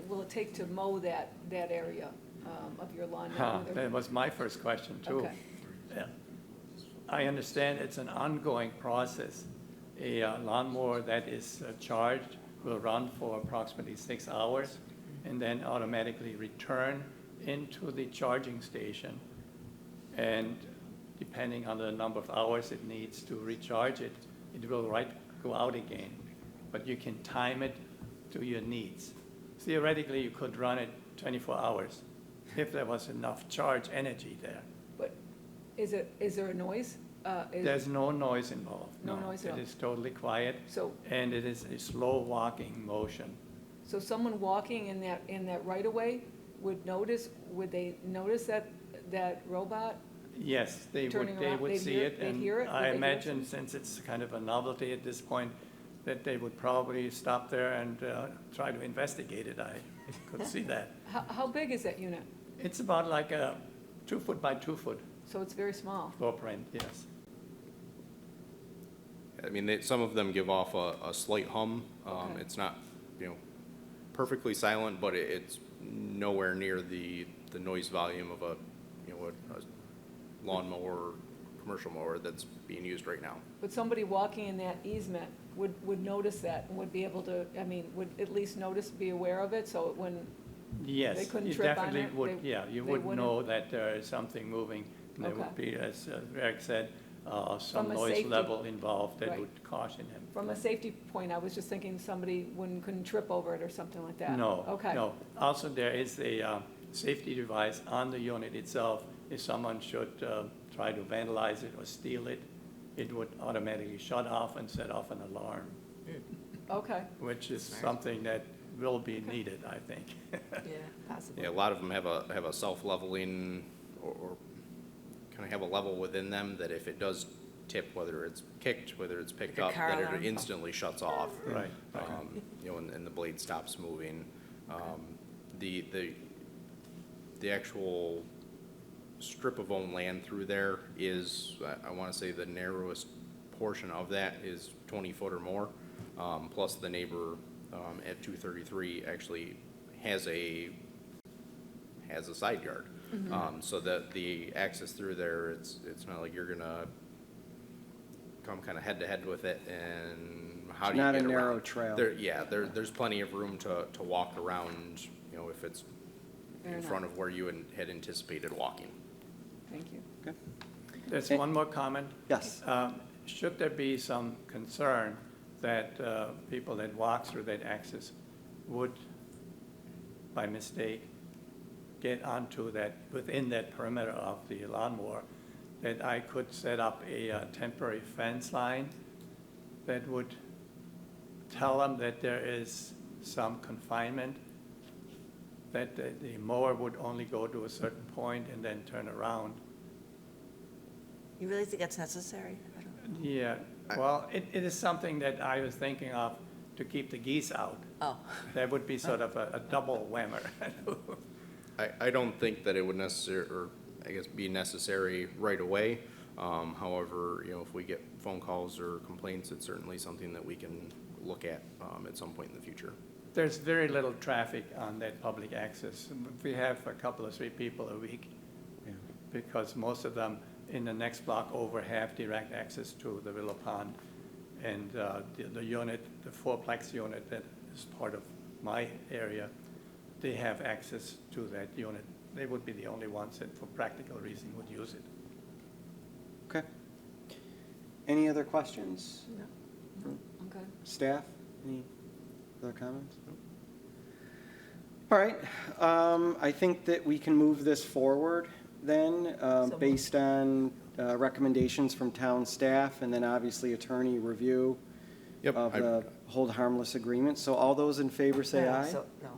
will it take to mow that area of your lawn? That was my first question, too. Okay. Yeah. I understand it's an ongoing process. A lawnmower that is charged will run for approximately 6 hours and then automatically return into the charging station. And depending on the number of hours it needs to recharge it, it will go out again. But you can time it to your needs. Theoretically, you could run it 24 hours if there was enough charge energy there. But is there a noise? There's no noise involved. No noise at all. It is totally quiet, So, and it is a slow walking motion. so someone walking in that right of way would they notice that robot? Yes, they Turning would around, they'd see hear- it, they'd and hear it? Would I they hear imagine, it? since it's kind of a novelty at this point, that they would probably stop there and try to investigate it. I could see that. How big is that unit? It's about like a 2 foot by 2 foot So it's very small. footprint, yes. I mean, some of them give off a slight hum. Okay. It's not, perfectly silent, but it's nowhere near the noise volume of a lawnmower, commercial mower that's being used right now. But somebody walking in that easement would notice that and would be able to, would at least notice, be aware of it, so when, Yes, They couldn't you trip on definitely it? would, They- yeah, you they would wouldn't? know that there is something moving. And there would Okay. be, as Greg said, some From a noise safety- level involved that Right. would caution him. from a safety point, I was just thinking somebody couldn't trip over it or something like that. No, Okay. no. Also, there is a safety device on the unit itself. If someone should try to vandalize it or steal it, it would automatically shut off and set off an alarm, Okay, which is something that will be needed, I think. Yeah, possibly. Yeah, a lot of them have a self-leveling or kind of have a level within them that if it does tip, whether it's kicked, whether it's picked Like a up, car that alarm. it instantly shuts off. Right, right. And the blade stops moving. The actual strip of owned land through there is, I want to say the narrowest portion of that is 20 foot or more. Plus the neighbor at 233 actually has a side yard. So that the access through there, it's not like you're gonna come kind of head to head with it, and how do you Not get a around? narrow trail. There's plenty of room to walk around, if it's Fair in enough. front of where you had anticipated walking. thank you. Okay. There's Eh, one more comment. Yes. Should there be some concern that people that walk through that access would, by mistake, get onto that, within that perimeter of the lawnmower, that I could set up a temporary fence line that would tell them that there is some confinement, that the mower would only go to a certain point and then turn around. You really think that's necessary? I don't- Yeah, well, it is something that I was thinking of to keep the geese out. Oh, That would be sort of a double whammer. I don't think that it would be necessary right away. However, if we get phone calls or complaints, it's certainly something that we can look at some point in the future. There's very little traffic on that public access. We have a couple of 3 people a week, because most of them in the next block over have direct access to the Willow Pond. And the unit, the fourplex unit that is part of my area, they have access to that unit. They would be the only ones that, for practical reason, would use it. Okay. Any other questions? Okay. Staff, any other comments? All right, I think that we can move this forward then, moved. based on recommendations from town staff, and then obviously attorney review Yep, of the hold harmless agreement. So all those in favor say no, aye. No,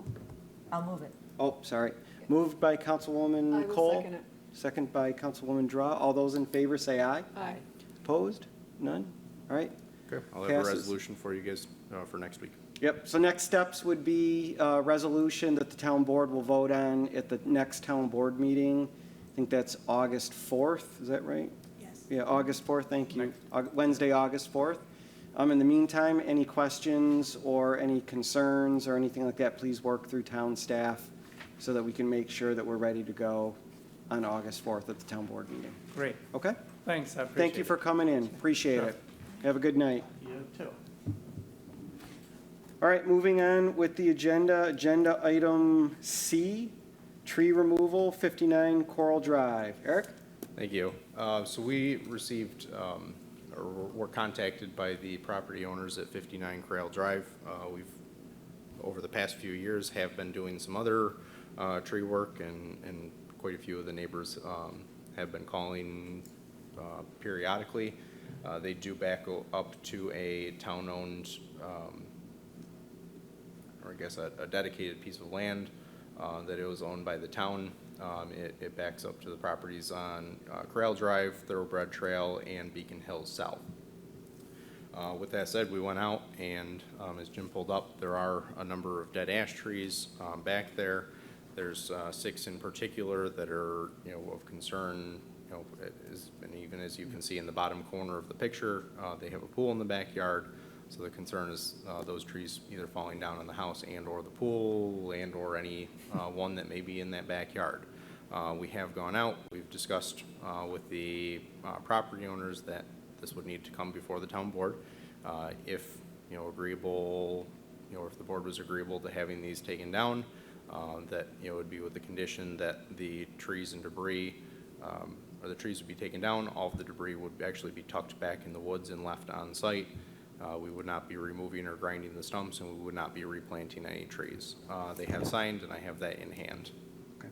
I'll move it. Oh, sorry. Moved by I Councilwoman will Cole. second it. Second by Councilwoman Draw. All those in favor say aye. Aye. Opposed? None? All right. Okay, I'll have a Passes. resolution for you guys for next week. Yep, so next steps would be a resolution that the town board will vote on at the next town board meeting. I think that's August 4th, is that right? Yes. Yeah, August 4th, thank you. Wednesday, August 4th. In the meantime, any questions or any concerns or anything like that, please work through town staff so that we can make sure that we're ready to go on August 4th at the town board meeting. Great. Okay? Thanks, I appreciate it. Thank you for coming in. Appreciate Sure. it. Have a good night. You too. All right, moving on with the agenda. Agenda item C, tree removal, 59 Coral Drive. Eric? Thank you. So we received, or were contacted by the property owners at 59 Corral Drive. We've, over the past few years, have been doing some other tree work, and quite a few of the neighbors have been calling periodically. They do back up to a town-owned, or I guess a dedicated piece of land that it was owned by the town. It backs up to the properties on Corral Drive, Thoroughbred Trail, and Beacon Hills South. With that said, we went out and, as Jim pulled up, there are a number of dead ash trees back there. There's 6 in particular that are, of concern, and even as you can see in the bottom corner of the picture, they have a pool in the backyard. So the concern is those trees either falling down on the house and or the pool and or any one that may be in that backyard. We have gone out, we've discussed with the property owners that this would need to come before the town board. If, agreeable, if the board was agreeable to having these taken down, that, it would be with the condition that the trees and debris, or the trees would be taken down, all of the debris would actually be tucked back in the woods and left on site. We would not be removing or grinding the stumps, and we would not be replanting any trees. They have signed, and I have that in hand. Okay.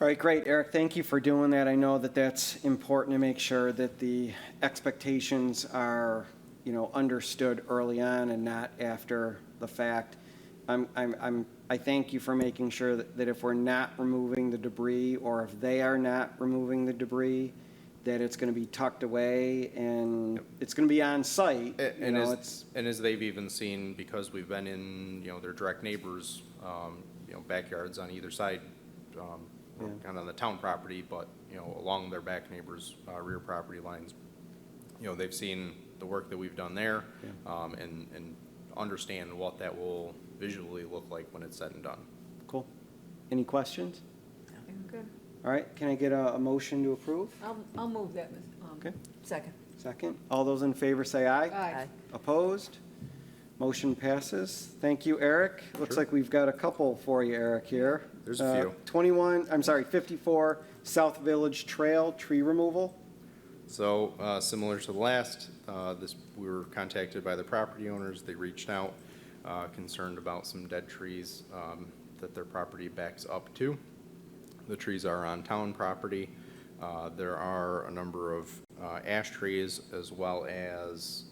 All right, great. Eric, thank you for doing that. I know that that's important to make sure that the expectations are, understood early on and not after the fact. I thank you for making sure that if we're not removing the debris, or if they are not removing the debris, that it's going to be tucked away and it's going to be on site. And as they've even seen, because we've been in, their direct neighbors, backyards on either side, kind of on the town property, but, along their back neighbors' rear property lines, they've seen the work that we've done there, and understand what that will visually look like when it's said and done. Cool. Any questions? Good. All right, can I get a motion to approve? I'll move that, Ms. Okay. Second. Second. All those in favor say aye. Aye. Opposed? Motion passes. Thank you, Eric. Looks like we've got a couple for you, Eric, here. There's a few. 54 South Village Trail tree removal. So, similar to the last, we were contacted by the property owners. They reached out, concerned about some dead trees that their property backs up to. The trees are on town property. There are a number of ash trees, as well as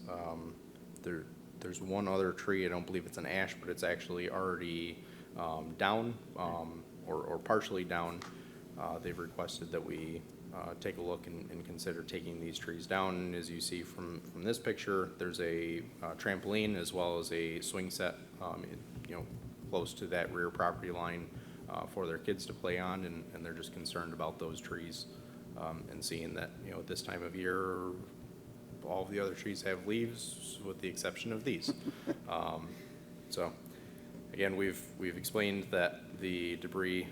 there's one other tree. I don't believe it's an ash, but it's actually already down, or partially down. They've requested that we take a look and consider taking these trees down. And as you see from this picture, there's a trampoline as well as a swing set, close to that rear property line for their kids to play on, and they're just concerned about those trees, and seeing that, at this time of year, all of the other trees have leaves with the exception of these. So again, we've explained that the debris,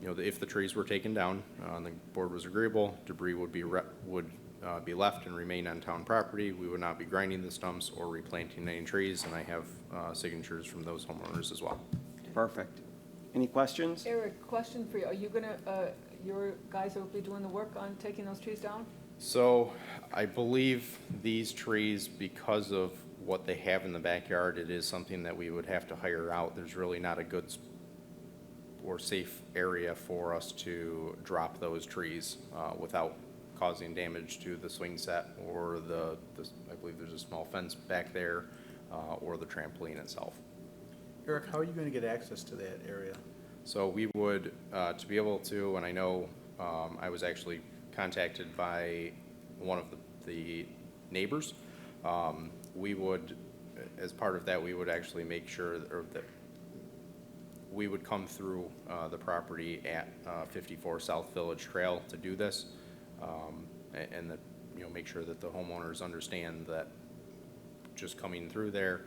if the trees were taken down, and the board was agreeable, debris would be left and remain on town property. We would not be grinding the stumps or replanting any trees, and I have signatures from those homeowners as well. Perfect. Any questions? Eric, question for you. Are you gonna, your guys will be doing the work on taking those trees down? So I believe these trees, because of what they have in the backyard, it is something that we would have to hire out. There's really not a good or safe area for us to drop those trees without causing damage to the swing set or I believe there's a small fence back there, or the trampoline itself. Eric, how are you going to get access to that area? So we would, to be able to, and I know I was actually contacted by one of the neighbors. We would, as part of that, we would actually make sure that we would come through the property at 54 South Village Trail to do this, and that, make sure that the homeowners understand that just coming through there,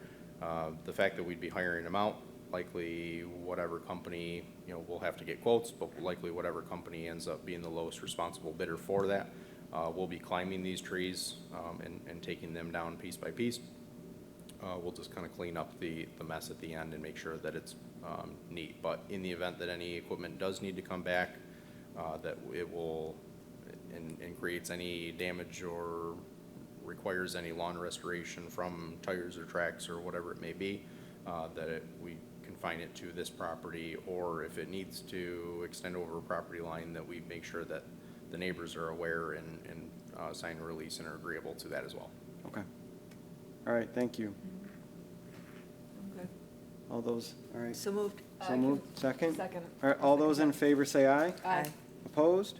the fact that we'd be hiring them out, likely whatever company, we'll have to get quotes, but likely whatever company ends up being the lowest responsible bidder for that, We'll be climbing these trees and taking them down piece by piece. We'll just kind of clean up the mess at the end and make sure that it's neat. But in the event that any equipment does need to come back, that it will, and creates any damage or requires any lawn restoration from tires or tracks or whatever it may be, we confine it to this property, or if it needs to extend over a property line, that we make sure that the neighbors are aware and sign a release and are agreeable to that as well. Okay. All right, thank you. I'm good. All those, all right. So moved. So moved, second? Second. All right, all those in favor say aye. Aye. Opposed?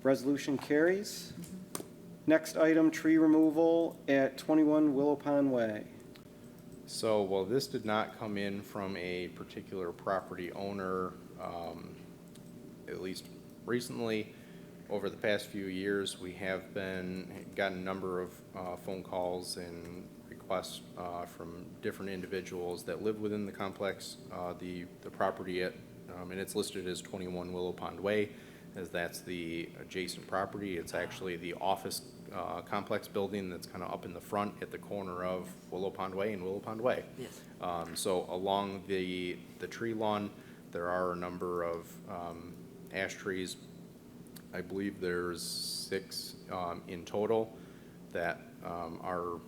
Resolution carries. Next item, tree removal at 21 Willow Pond Way. So, well, this did not come in from a particular property owner, at least recently. Over the past few years, we have gotten a number of phone calls and requests from different individuals that live within the complex. The property and it's listed as 21 Willow Pond Way, as that's the adjacent property. It's actually the office complex building that's kind of up in the front at the corner of Willow Pond Way and Willow Pond Way. Yes. So along the tree lawn, there are a number of ash trees. I believe there's 6 in total that are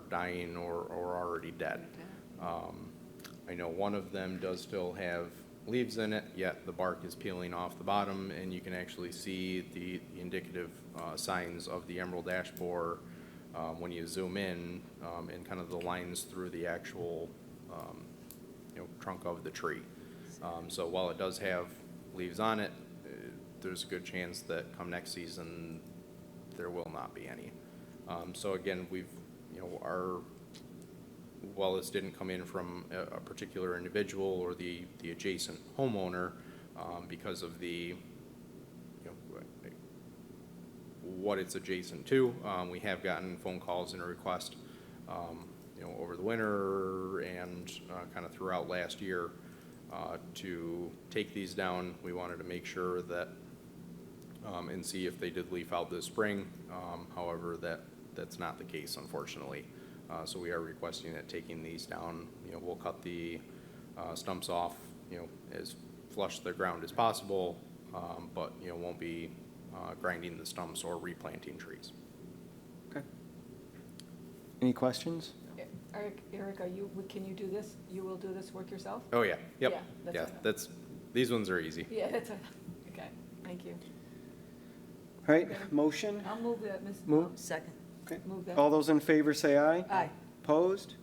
dying or already dead. I know one of them does still have leaves in it, yet the bark is peeling off the bottom, and you can actually see the indicative signs of the emerald ash borer when you zoom in, and kind of the lines through the actual trunk of the tree. So while it does have leaves on it, there's a good chance that come next season there will not be any. So again, while this didn't come in from a particular individual or the adjacent homeowner, because of the what it's adjacent to, we have gotten phone calls and a request over the winter and kind of throughout last year to take these down. We wanted to make sure that and see if they did leaf out this spring. However, that's not the case, unfortunately. So we are requesting that taking these down, we'll cut the stumps off, as flush to the ground as possible, but, won't be grinding the stumps or replanting trees. Okay. Any questions? Eric, can you do this? You will do this work yourself? Oh, yeah, yep. Yeah, Yeah, that's these ones are easy. Yeah, okay, thank you. All right, motion? I'll move that, Ms. Move. Second. Okay. Move that. All those in favor say aye. Aye. Opposed?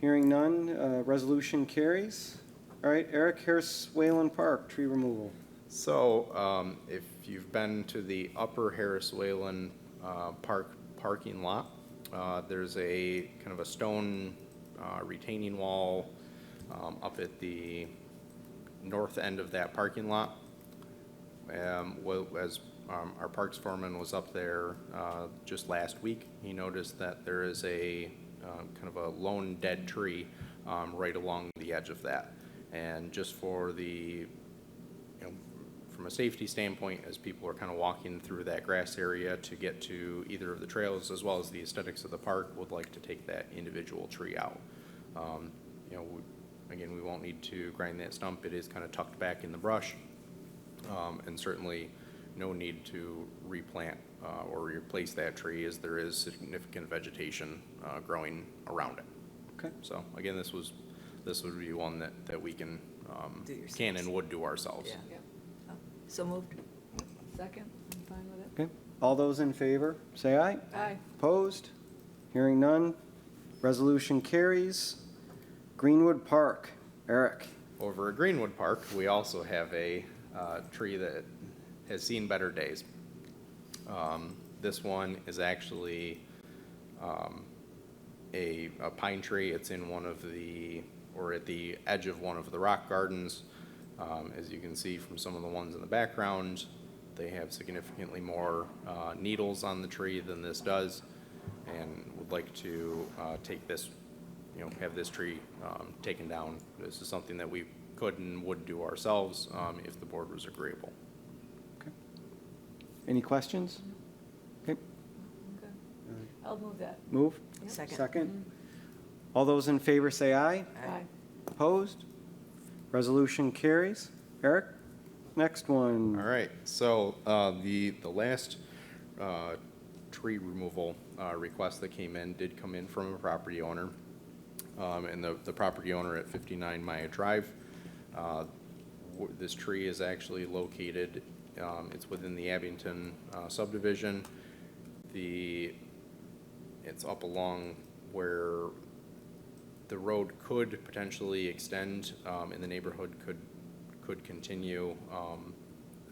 Hearing none, resolution carries. All right, Eric, here's Whalen Park, tree removal. So, if you've been to the Upper Harris Whalen Park parking lot, there's a kind of a stone retaining wall up at the north end of that parking lot. As our parks foreman was up there just last week, he noticed that there is a kind of a lone dead tree right along the edge of that. And just for the, from a safety standpoint, as people are kind of walking through that grass area to get to either of the trails as well as the aesthetics of the park, would like to take that individual tree out. Again, we won't need to grind that stump. It is kind of tucked back in the brush, and certainly no need to replant or replace that tree, as there is significant vegetation growing around it. Okay. So again, this would be one that we can Do yourselves. can and would do ourselves. Yeah. Yeah. So moved. Second, I'm fine with it. Okay. All those in favor say aye. Aye. Opposed? Hearing none, resolution carries. Greenwood Park, Eric. Over at Greenwood Park, we also have a tree that has seen better days. This one is actually a pine tree. It's in one of the, or at the edge of one of the rock gardens. As you can see from some of the ones in the background, they have significantly more needles on the tree than this does, and would like to take this, have this tree taken down. This is something that we could and would do ourselves if the board was agreeable. Okay. Any questions? Okay, I'll move that. move. Second. Second. All those in favor say aye. Aye. Opposed? Resolution carries. Eric, next one. All right, so the last tree removal request that came in did come in from a property owner. And the property owner at 59 Miyah Drive. This tree is actually located, it's within the Abington subdivision. It's up along where the road could potentially extend, and the neighborhood could continue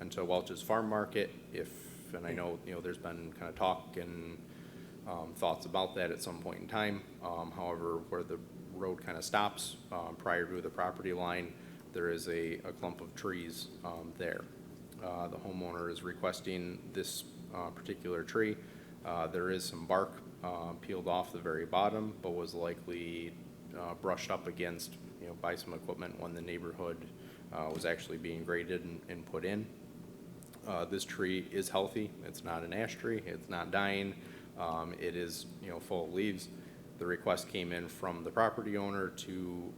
until Welch's Farm Market and I know, there's been kind of talk and thoughts about that at some point in time. However, where the road kind of stops prior to the property line, there is a clump of trees there. The homeowner is requesting this particular tree. There is some bark peeled off the very bottom, but was likely brushed up against, by some equipment when the neighborhood was actually being graded and put in. This tree is healthy. It's not an ash tree. It's not dying. It is, full of leaves. The request came in from the property owner to,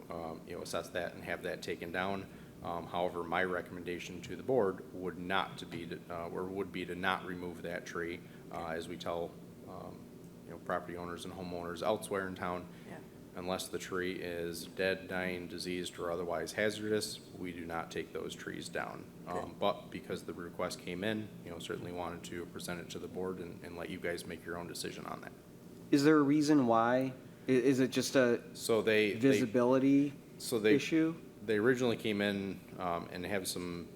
assess that and have that taken down. However, my recommendation to the board would be to not remove that tree, as we tell, property owners and homeowners elsewhere in town. Yeah. Unless the tree is dead, dying, diseased, or otherwise hazardous, we do not take those trees down. But because the request came in, certainly wanted to present it to the board and let you guys make your own decision on that. Is there a reason why? Is it just a So they visibility issue? They originally came in and have some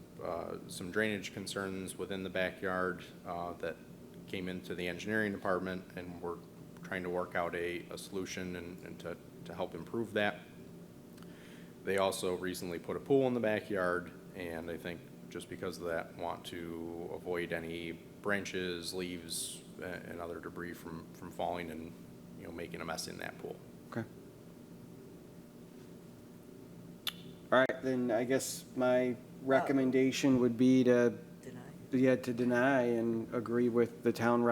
drainage concerns within the backyard that came into the engineering department, and we're trying to work out a solution and to help improve that. They also recently put a pool in the backyard, and I think just because of that, want to avoid any branches, leaves, and other debris from falling and making a mess in that pool. Okay. All right, then I guess my recommendation would be to deny and agree with the town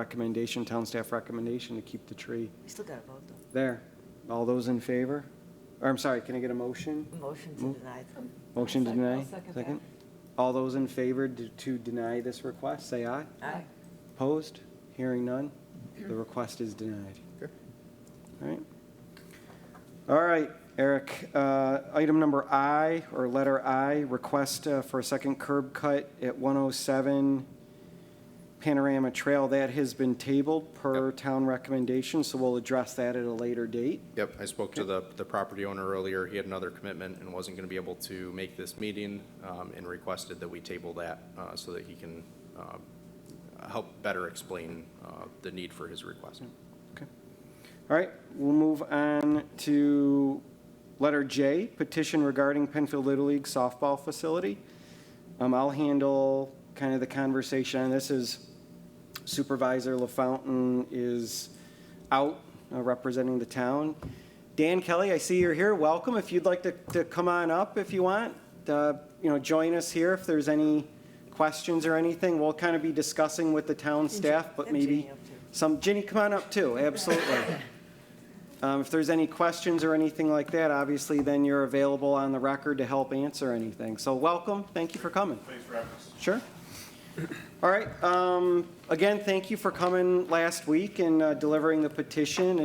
staff recommendation to keep the tree We still got to vote though. there. All those in favor? Or I'm sorry, can I get a motion? Motion to Move. deny. Motion to I'll deny? second that. All those in favor to deny this request, say aye. Aye. Opposed? Hearing none? The request is denied. Okay. All right. All right, Eric, item number I, or letter I, request for a second curb cut at 107 Panorama Trail. That has been tabled per town recommendation, so we'll address that at a later date. Yep, I spoke to the property owner earlier. He had another commitment and wasn't going to be able to make this meeting, and requested that we table that so that he can help better explain the need for his request. Okay. All right, we'll move on to letter J, petition regarding Penfield Little League softball facility. I'll handle kind of the conversation on this as Supervisor LaFountain is out representing the town. Dan Kelly, I see you're here. Welcome. If you'd like to come on up if you want, join us here if there's any questions or anything. We'll kind of be discussing with the town staff, but Have maybe Ginny up too. Ginny, come on up too, absolutely. If there's any questions or anything like that, obviously then you're available on the record to help answer anything. So welcome, thank you for coming. Thanks for having us. Sure. All right, again, thank you for coming last week and delivering the petition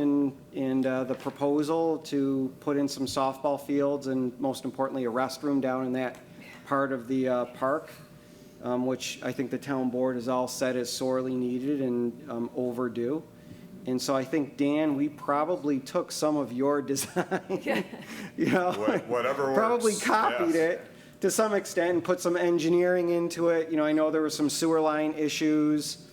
and the proposal to put in some softball fields and most importantly, a restroom down in that part of the park, which I think the town board has all said is sorely needed and overdue. And so I think, Dan, we probably took some of your design, Whatever works. probably copied yes. it to some extent and put some engineering into it. I know there were some sewer line issues,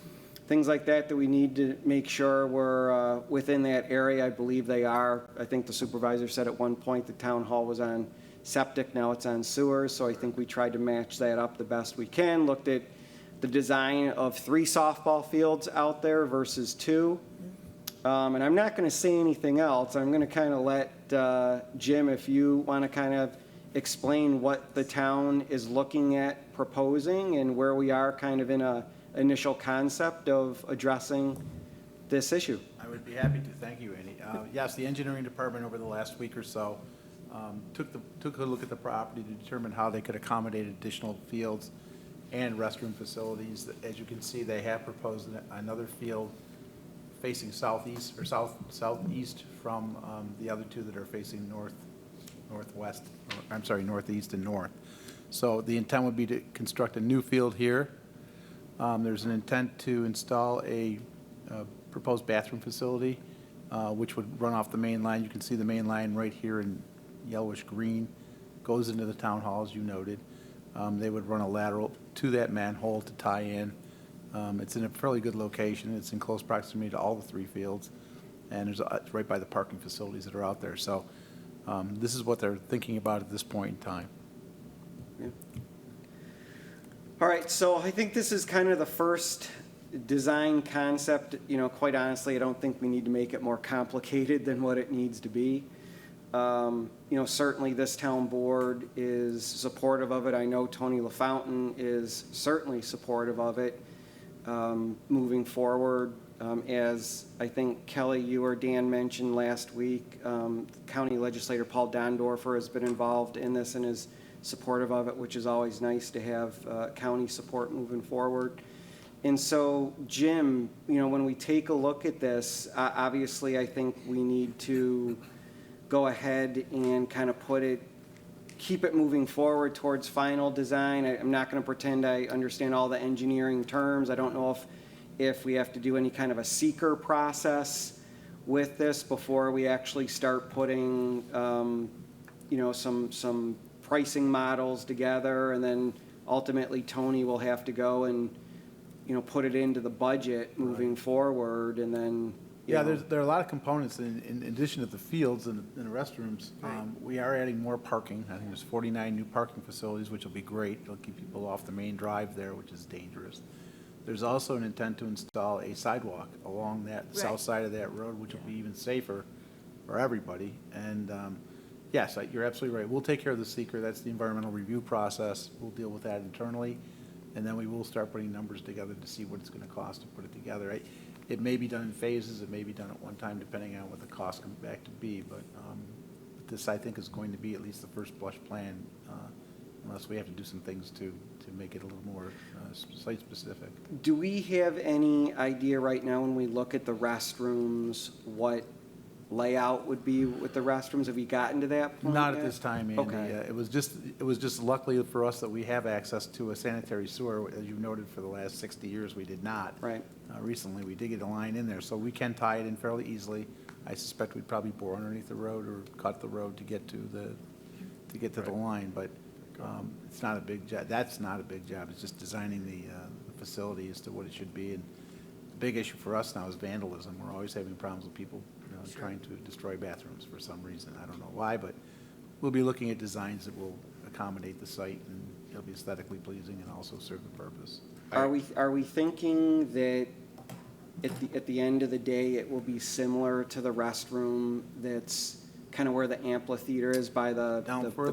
things like that we need to make sure we're within that area. I believe they are. I think the supervisor said at one point the town hall was on septic, now it's on sewers. So I think we tried to match that up the best we can. Looked at the design of 3 softball fields out there versus 2. And I'm not going to say anything else. I'm going to kind of let Jim, if you want to kind of explain what the town is looking at proposing and where we are kind of in a initial concept of addressing this issue. I would be happy to. Thank you, Andy. Yes, the engineering department over the last week or so took a look at the property to determine how they could accommodate additional fields and restroom facilities. As you can see, they have proposed another field facing southeast or southeast from the other two that are facing northeast and north. So the intent would be to construct a new field here. There's an intent to install a proposed bathroom facility, which would run off the main line. You can see the main line right here in yellowish green, goes into the town hall, as you noted. They would run a lateral to that manhole to tie in. It's in a fairly good location. It's in close proximity to all the three fields, and it's right by the parking facilities that are out there. So this is what they're thinking about at this point in time. Yeah. All right, so I think this is kind of the first design concept. You know, quite honestly, I don't think we need to make it more complicated than what it needs to be. You know, certainly this town board is supportive of it. I know Tony LaFountain is certainly supportive of it moving forward. As I think Kelly, you or Dan mentioned last week, County Legislator Paul Dondorfer has been involved in this and is supportive of it, which is always nice to have county support moving forward. And so, Jim, you know, when we take a look at this, obviously I think we need to go ahead and kind of keep it moving forward towards final design. I'm not going to pretend I understand all the engineering terms. I don't know if we have to do any kind of a seeker process with this before we actually start putting, you know, some pricing models together, and then ultimately Tony will have to go and, you know, put it into the budget moving forward, and then, Yeah, there are a lot of components in addition to the fields and the restrooms. We are adding more parking. I think there's 49 new parking facilities, which will be great. It'll keep people off the main drive there, which is dangerous. There's also an intent to install a sidewalk along that south side of that road, which will be even safer for everybody. And yes, you're absolutely right. We'll take care of the seeker. That's the environmental review process. We'll deal with that internally, and then we will start putting numbers together to see what it's going to cost to put it together. It may be done in phases. It may be done at one time, depending on what the cost comes back to be. But this, I think, is going to be at least the first blush plan, unless we have to do some things to make it a little more site-specific. Do we have any idea right now when we look at the restrooms, what layout would be with the restrooms? Have you gotten to that point Not at yet? this time, Andy. Okay. It was just luckily for us that we have access to a sanitary sewer. As you noted, for the last 60 years, we did not. Right. Recently, we did get a line in there, so we can tie it in fairly easily. I suspect we'd probably bore underneath the road or cut the road to get to the line, but it's not a big job. That's not a big job. It's just designing the facility as to what it should be. And the big issue for us now is vandalism. We're always having problems with people trying to destroy bathrooms for some reason. I don't know why, but we'll be looking at designs that will accommodate the site, and it'll be aesthetically pleasing and also serve the purpose. Are we thinking that at the end of the day, it will be similar to the restroom that's kind of where the amphitheater is by the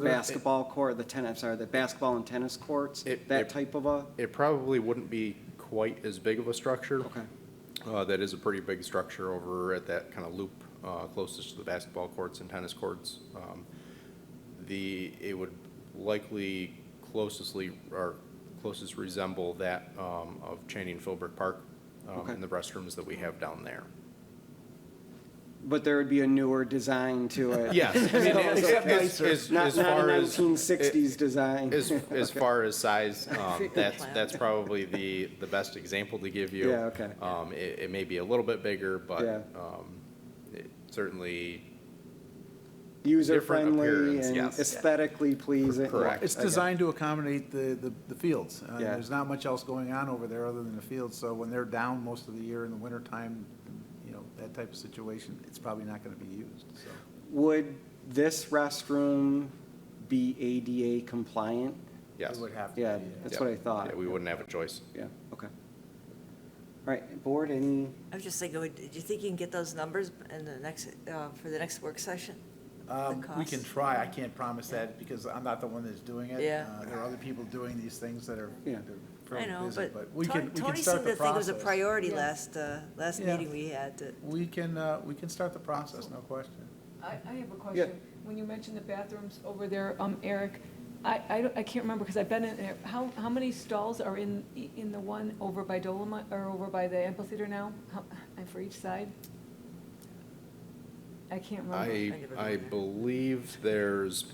basketball court, the basketball and tennis courts, that type of a? It probably wouldn't be quite as big of a structure. Okay. That is a pretty big structure over at that kind of loop closest to the basketball courts and tennis courts. It would likely closest resemble that of Channing Philbrook Park Okay. and the restrooms that we have down there. But there would be a newer design to it. Yes, I mean, Not as a far as 1960s design. as far as size, that's probably the best example to give you. Yeah, okay. It may be a little bit bigger, but Yeah. it certainly User-friendly appearance, and yes. aesthetically pleasing. Correct. It's designed to accommodate the fields. Yeah. There's not much else going on over there other than the fields, so when they're down most of the year in the wintertime, that type of situation, it's probably not going to be used, so. Would this restroom be ADA compliant? Yes. It would have to Yeah, be. that's Yeah. what I thought. Yeah, we wouldn't have a choice. Yeah, okay. All right, board, any? I was just thinking, do you think you can get those numbers in the next, for the next work session? We can try. I can't promise that because I'm not the one that's doing it. Yeah. There are other people doing these things that are Yeah. fairly know, busy, but we can Tony start seemed the to think it was a process. priority Yes. last Yeah. meeting we had. We can start the process, no question. I have a question. When you mentioned the bathrooms over there, Eric, I can't remember, because I've been in there, how many stalls are in the one over by Dolomite, or over by the amphitheater now? And for each side? I can't remember. I believe there's,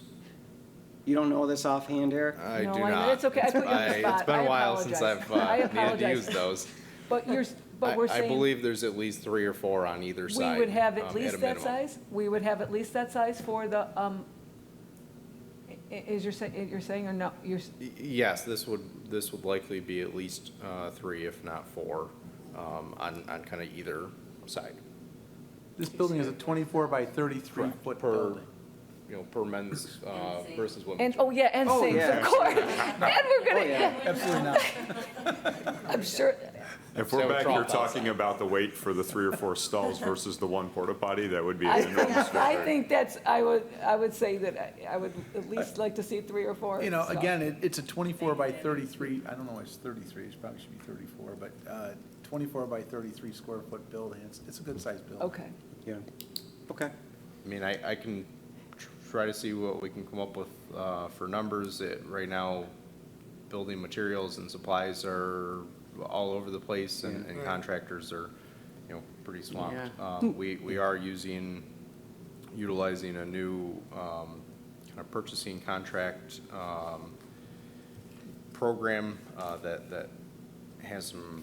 You don't know this offhand, Eric? I No, do I know. not. It's okay. I put you on the spot. It's been I a while since apologize. I've I needed to apologize. use those. But we're I saying. believe there's at least 3 or 4 on either side. We would have at at a least that minimum. size? We would have at least that size for the, is you're saying, or no? Yes, this would likely be at least 3, if not 4, on kind of either side. This building is a 24 by 33 foot Per, building. per men's versus women's. And, oh, yeah, and sinks, yeah. of course. And we're gonna, yeah, Absolutely not. I'm sure, If So we're back it's all here outside. talking about the weight for the 3 or 4 stalls versus the 1 porta potty, that would be I an enormous think, I difference. think that's, I would say that I would at least like to see 3 or 4. You know, so. again, it's a 24 by 33, I don't know why it's 33, it probably should be 34, but 24 by 33 square foot building, it's a good sized building. Okay. Yeah. Okay. I mean, I can try to see what we can come up with for numbers. Right now, building materials and supplies are all over the place, and contractors are, pretty swamped. We are utilizing a new kind of purchasing contract program that has some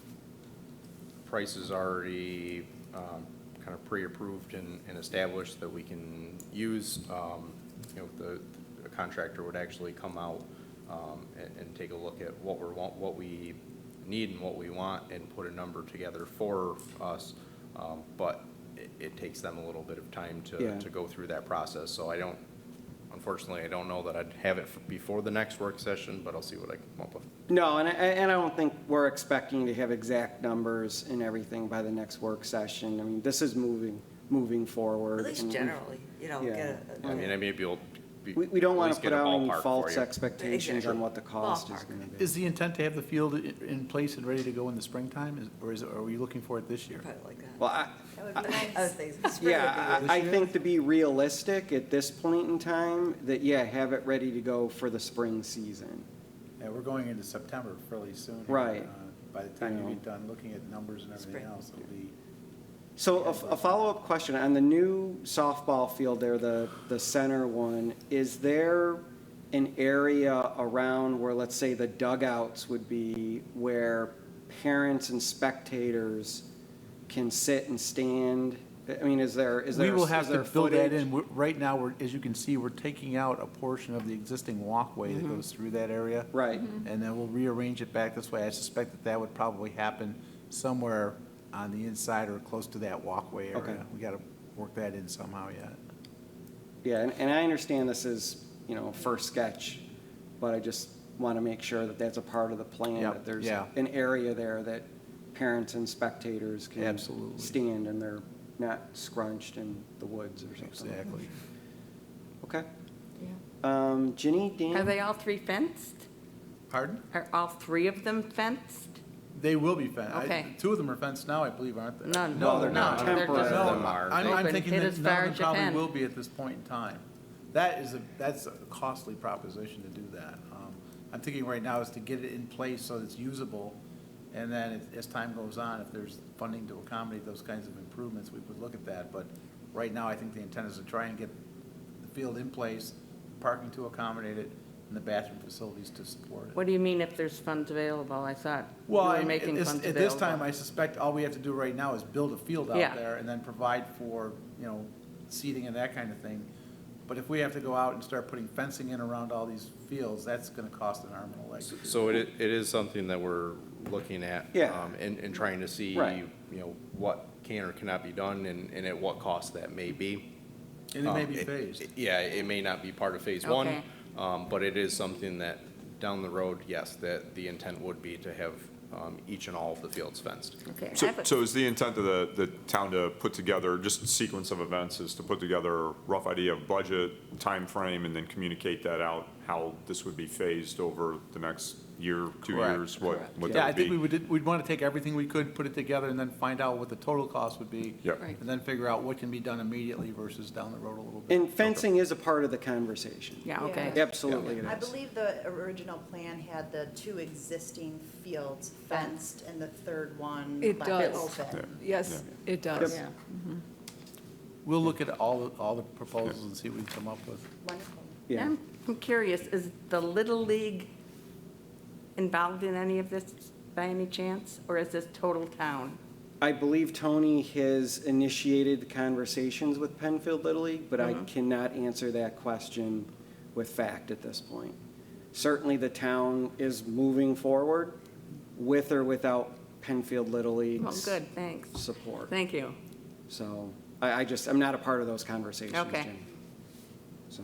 prices already kind of pre-approved and established that we can use. The contractor would actually come out and take a look at what we need and what we want, and put a number together for us. But it takes them a little bit of time to go through that process. So unfortunately, I don't know that I'd have it before the next work session, but I'll see what I can come up with. No, and I don't think we're expecting to have exact numbers and everything by the next work session. I mean, this is moving forward. At least and generally, Yeah. get a. I mean, I may be able We don't at want least to get put a out any ballpark for false you. expectations on what the cost is Ballpark. going to be. Is the intent to have the field in place and ready to go in the springtime, or are we looking for it this year? Probably like that. Well, I think to be realistic at this point in time, that, have it ready to go for the spring season. Yeah, we're going into September fairly soon. Right. By the time you know. get done looking at numbers and everything Spring. else, it'll be. So a follow-up question, on the new softball field there, the center one, is there an area around where, let's say, the dugouts would be, where parents and spectators can sit and stand? I mean, is there We will have is to there build that footage? in. Right now, as you can see, we're taking out a portion of the existing walkway that goes through that area. Right. And then we'll rearrange it back this way. I suspect that would probably happen somewhere on the inside or close to that walkway area. Okay. We gotta work that in somehow yet. Yeah, and I understand this is, first sketch, but I just want to make sure that that's a part of the plan, Yep, that there's yeah. an area there that parents and spectators can Absolutely. stand, and they're not scrunched in the woods or something. Exactly. Okay. Yeah. Ginny, Dan? Are they all 3 fenced? Pardon? Are all 3 of them fenced? They will be fenced. Okay. 2 of them are fenced now, I believe, aren't they? None. No, they're No, not. they're just temporary. Them are. I'm open, thinking hit that as none far of them as you probably can. will be at this point in time. That's a costly proposition to do that. I'm thinking right now is to get it in place so it's usable, and then as time goes on, if there's funding to accommodate those kinds of improvements, we would look at that. But right now, I think the intent is to try and get the field in place, parking to accommodate it, and the bathroom facilities to support it. What do you mean if there's funds available? I thought you Well, were making funds at available. this time, I suspect all we have to do right now is build a field Yeah. out there and then provide for, seating and that kind of thing. But if we have to go out and start putting fencing in around all these fields, that's gonna cost an arm and a leg. So it is something that we're looking at. Yeah. And trying to see, Right. what can or cannot be done, and at what cost that may be. And it may be phased. Yeah, it may not be part of phase 1, Okay. but it is something that down the road, yes, that the intent would be to have each and all of the fields fenced. Okay. I So, have a- so is the intent of the town to put together, just a sequence of events, is to put together a rough idea of budget, time frame, and then communicate that out, how this would be phased over the next year, 2 Correct. years, what Yeah, that I would think be. we'd want to take everything we could, put it together, and then find out what the total cost would be. Yep. Right. And then figure out what can be done immediately versus down the road a little bit. And fencing is a part of the conversation. Yeah, okay. Absolutely it I is. believe the original plan had the 2 existing fields fenced and the third one It left does. open. Yes, it does. Yeah. We'll look at all the proposals and see what we can come up with. Wonderful. Yeah. I'm curious, is the Little League involved in any of this by any chance? Or is this total town? I believe Tony has initiated the conversations with Penfield Little League, but I cannot answer that question with fact at this point. Certainly, the town is moving forward with or without Penfield Little Well, League's good, thanks. support. Thank you. So I'm not a part of those conversations, Okay. Jenny. So,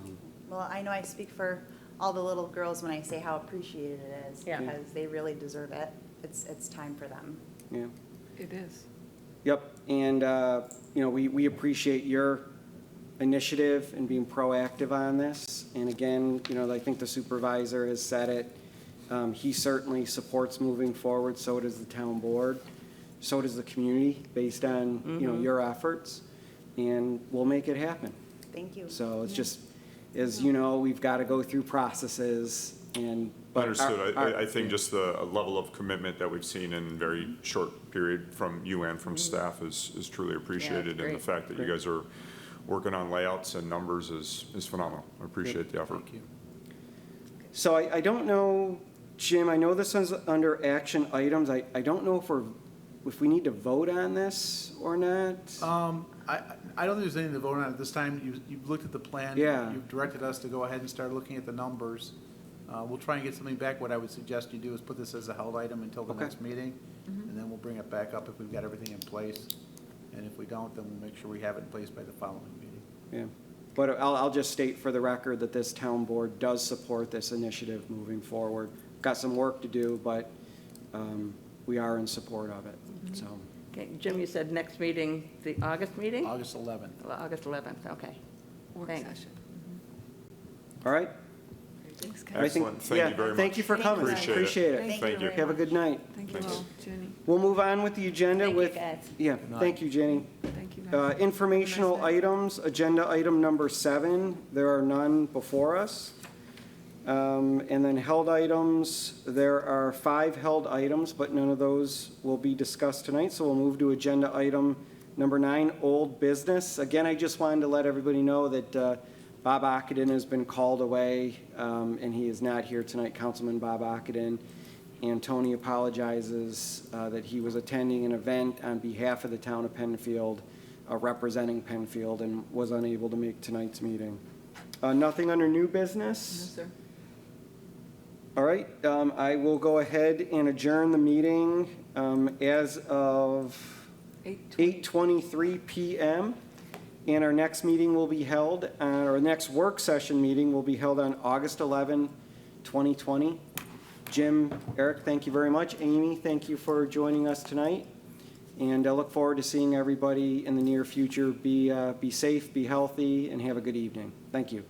Well, I know I speak for all the little girls when I say how appreciated it is. Yeah. Because they really deserve it. It's time for them. yeah. It is. Yep, and, we appreciate your initiative and being proactive on this. And again, I think the supervisor has said it. He certainly supports moving forward, so does the town board, so does the community, based on, your efforts, and we'll make it happen. Thank you. So it's just, as you know, we've got to go through processes and. but Understood. our- I think just the level of commitment that we've seen in a very short period from you and from staff is truly appreciated. And the great. fact that you guys are working on layouts and numbers is phenomenal. I appreciate the effort. Thank you. So I don't know, Jim, I know this is under action items. I don't know if we need to vote on this or not. I don't think there's anything to vote on at this time. You've looked at the plan. Yeah. You've directed us to go ahead and start looking at the numbers. We'll try and get something back. What I would suggest you do is put this as a held item until the Okay. next meeting, and then we'll bring it back up if we've got everything in place. And if we don't, then we'll make sure we have it in place by the following meeting. Yeah, but I'll just state for the record that this town board does support this initiative moving forward. Got some work to do, but we are in support of it, so. Okay, Jim, you said next meeting, the August meeting? August 11th. August 11th, okay. Work Thanks. session. All right? Thanks, I guys. think- Excellent. Thank yeah, you very much. Thank you for coming. Appreciate it. Appreciate it. Thank you. Have a good night. Thank you all, Jenny. We'll move on with the agenda Thank you, with. guys. Yeah, thank you, Jenny. Thank you, guys. Informational Have a nice day. items, agenda item number 7, there are none before us. And then held items, there are 5 held items, but none of those will be discussed tonight, so we'll move to agenda item number 9, old business. Again, I just wanted to let everybody know that Bob Ockenden has been called away, and he is not here tonight, Councilman Bob Ockenden. And Tony apologizes that he was attending an event on behalf of the town of Penfield, representing Penfield, and was unable to make tonight's meeting. Nothing under new No, business? sir. All right, I will go ahead and adjourn the meeting as of 8:23 PM. And our next meeting will be held, our next work session meeting will be held on August 11, 2020. Jim, Eric, thank you very much. Amy, thank you for joining us tonight. And I look forward to seeing everybody in the near future. Be safe, be healthy, and have a good evening. Thank you.